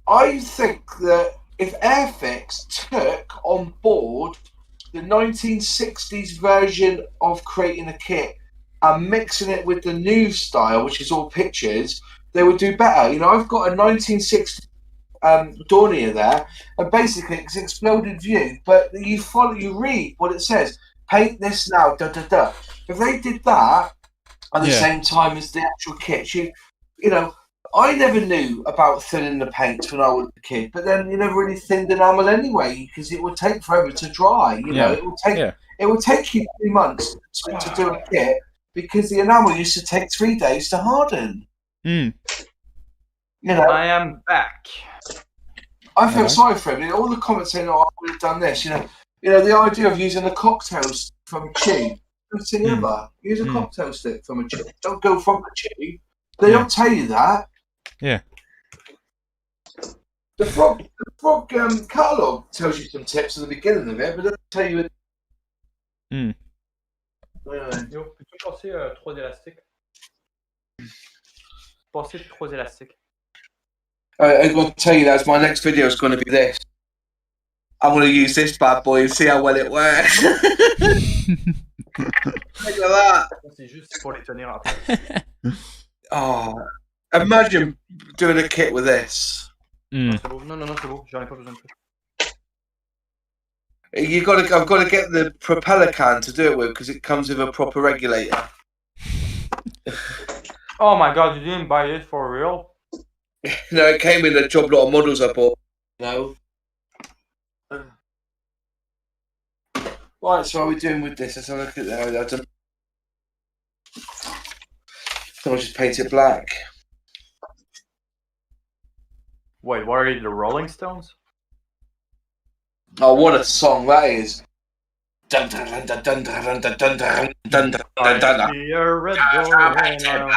I think that if Airfix took on board the 1960s version of creating a kit and mixing it with the new style, which is all pictures, they would do better. I've got a 1960 Dornier there, and basically it's an exploded view, but you read what it says, paint this now, da da da. If they did that at the same time as the actual kit, I never knew about thinning the paints when I was a kid, but then you never really thinned enamel anyway because it would take forever to dry. It would take you 3 months to do a kit because the enamel used to take 3 days to harden. I am back. I feel sorry for him. All the comments saying, "Oh, I would have done this." The idea of using a cocktail stick from a tube. Don't say ever. Use a cocktail stick from a tube. Don't go from the tube. They don't tell you that. Yeah. The frog catalogue tells you some tips at the beginning of it, but doesn't tell you. Yo, peux-tu passer 3 élastiques? Passer 3 élastiques. I'm going to tell you that my next video is going to be this. I'm going to use this bad boy and see how well it works. Look at that. C'est juste pour les tenir après. Oh, imagine doing a kit with this. Non, c'est beau. J'en ai pas besoin de plus. I've got to get the propeller can to do it with because it comes with a proper regulator. Oh my god, you didn't buy it for real? No, it came in a job lot of models I bought. No. Right, so what are we doing with this? Let's have a look at that. I'll just paint it black. Wait, what are you, the Rolling Stones? Oh, what a song that is! Dun dun dun dun dun dun dun dun dun dun dun dun. I see a red door.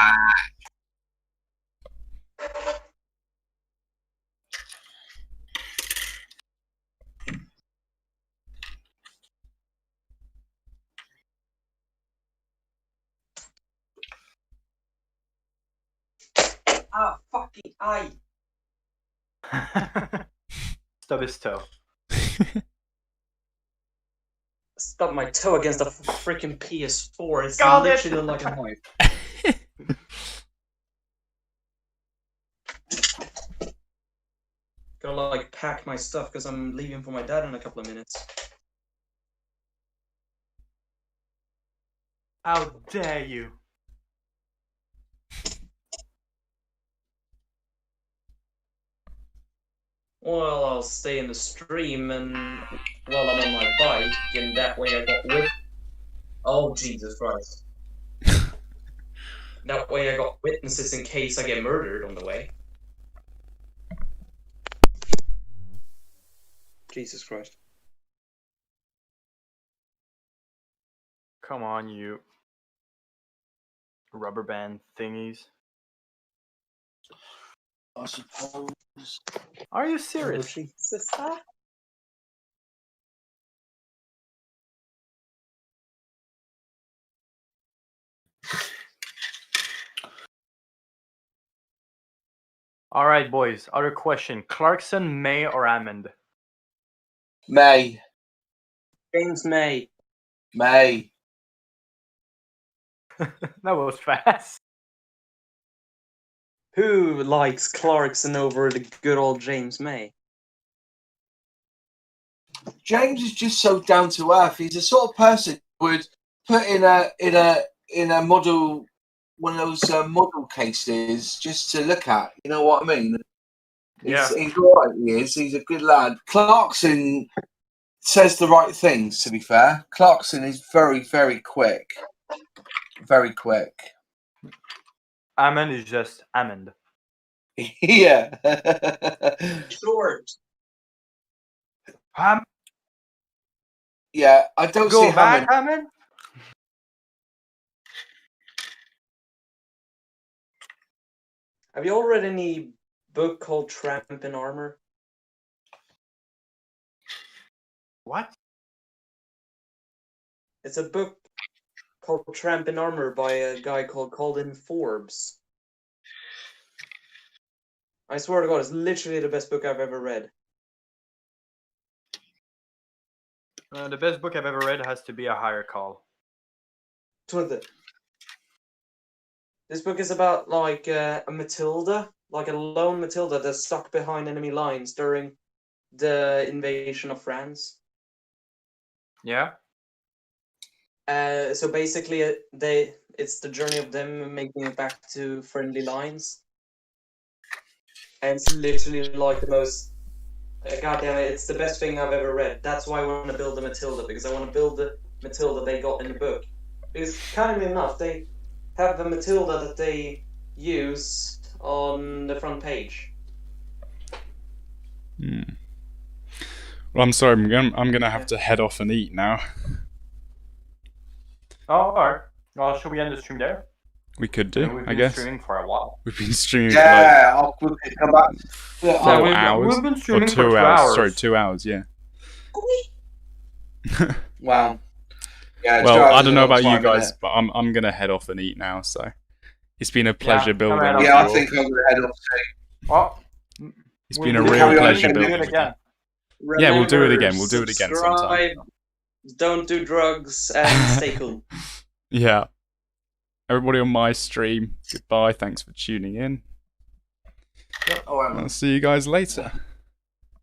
Ah, fucking eye! Stub his toe. Stubbed my toe against a freaking PS4. It's Got it! literally like a knife. Gotta pack my stuff because I'm leaving for my dad in a couple of minutes. How dare you? Well, I'll stay in the stream and while I'm on my bike, and that way I got Oh, Jesus Christ. That way I got witnesses in case I get murdered on the way. Jesus Christ. Come on, you rubber band thingies. I suppose. Are you serious? Jesus. All right, boys. Other question: Clarkson, May, or Hammond? May. James May. May. That was fast. Who likes Clarkson over the good old James May? James is just so down to earth. He's the sort of person who would put in a model, one of those model cases, just to look at. You know what I mean? Yeah. He's all right. He is. He's a good lad. Clarkson says the right things. To be fair, Clarkson is very, very quick. Very quick. Hammond is just Hammond. Yeah. Short. Yeah, I don't see Go back, Hammond. Hammond. Have you all read any book called Tramp in Armor? What? It's a book called Tramp in Armor by a guy called Colin Forbes. I swear to God, it's literally the best book I've ever read. The best book I've ever read has to be A Higher Call. This book is about like a Matilda, like a lone Matilda that's stuck behind enemy lines during the invasion of France. Yeah. So basically, it's the journey of them making it back to friendly lines, and it's literally like the most. Goddamn it! It's the best thing I've ever read. That's why I want to build the Matilda, because I want to build the Matilda they got in the book. Because kind of enough, they have the Matilda that they use on the front page. Well, I'm sorry. I'm gonna have to head off and eat now. Oh, alright. Well, should we end the stream there? We could We've do, been I guess. streaming for a while. We've been streaming Yeah, I'll quickly come back. for like 4 we've hours. been Or streaming 2 for 2 hours. hours. Sorry, 2 hours. Yeah. Wow. Yeah, Well, I don't know about you guys, but I'm gonna head off and eat now. So it's been a pleasure building. right with Yeah, I you all. think I'm going to head off too. Well, It's been a we'll real carry on pleasure again, building. do it with you. again. Yeah, we'll do it Remember, again. We'll do it again sometime. subscribe, don't do drugs, and stay cool. Yeah. Everybody on my stream, goodbye. Thanks for tuning in. Oh, I'll see you guys later.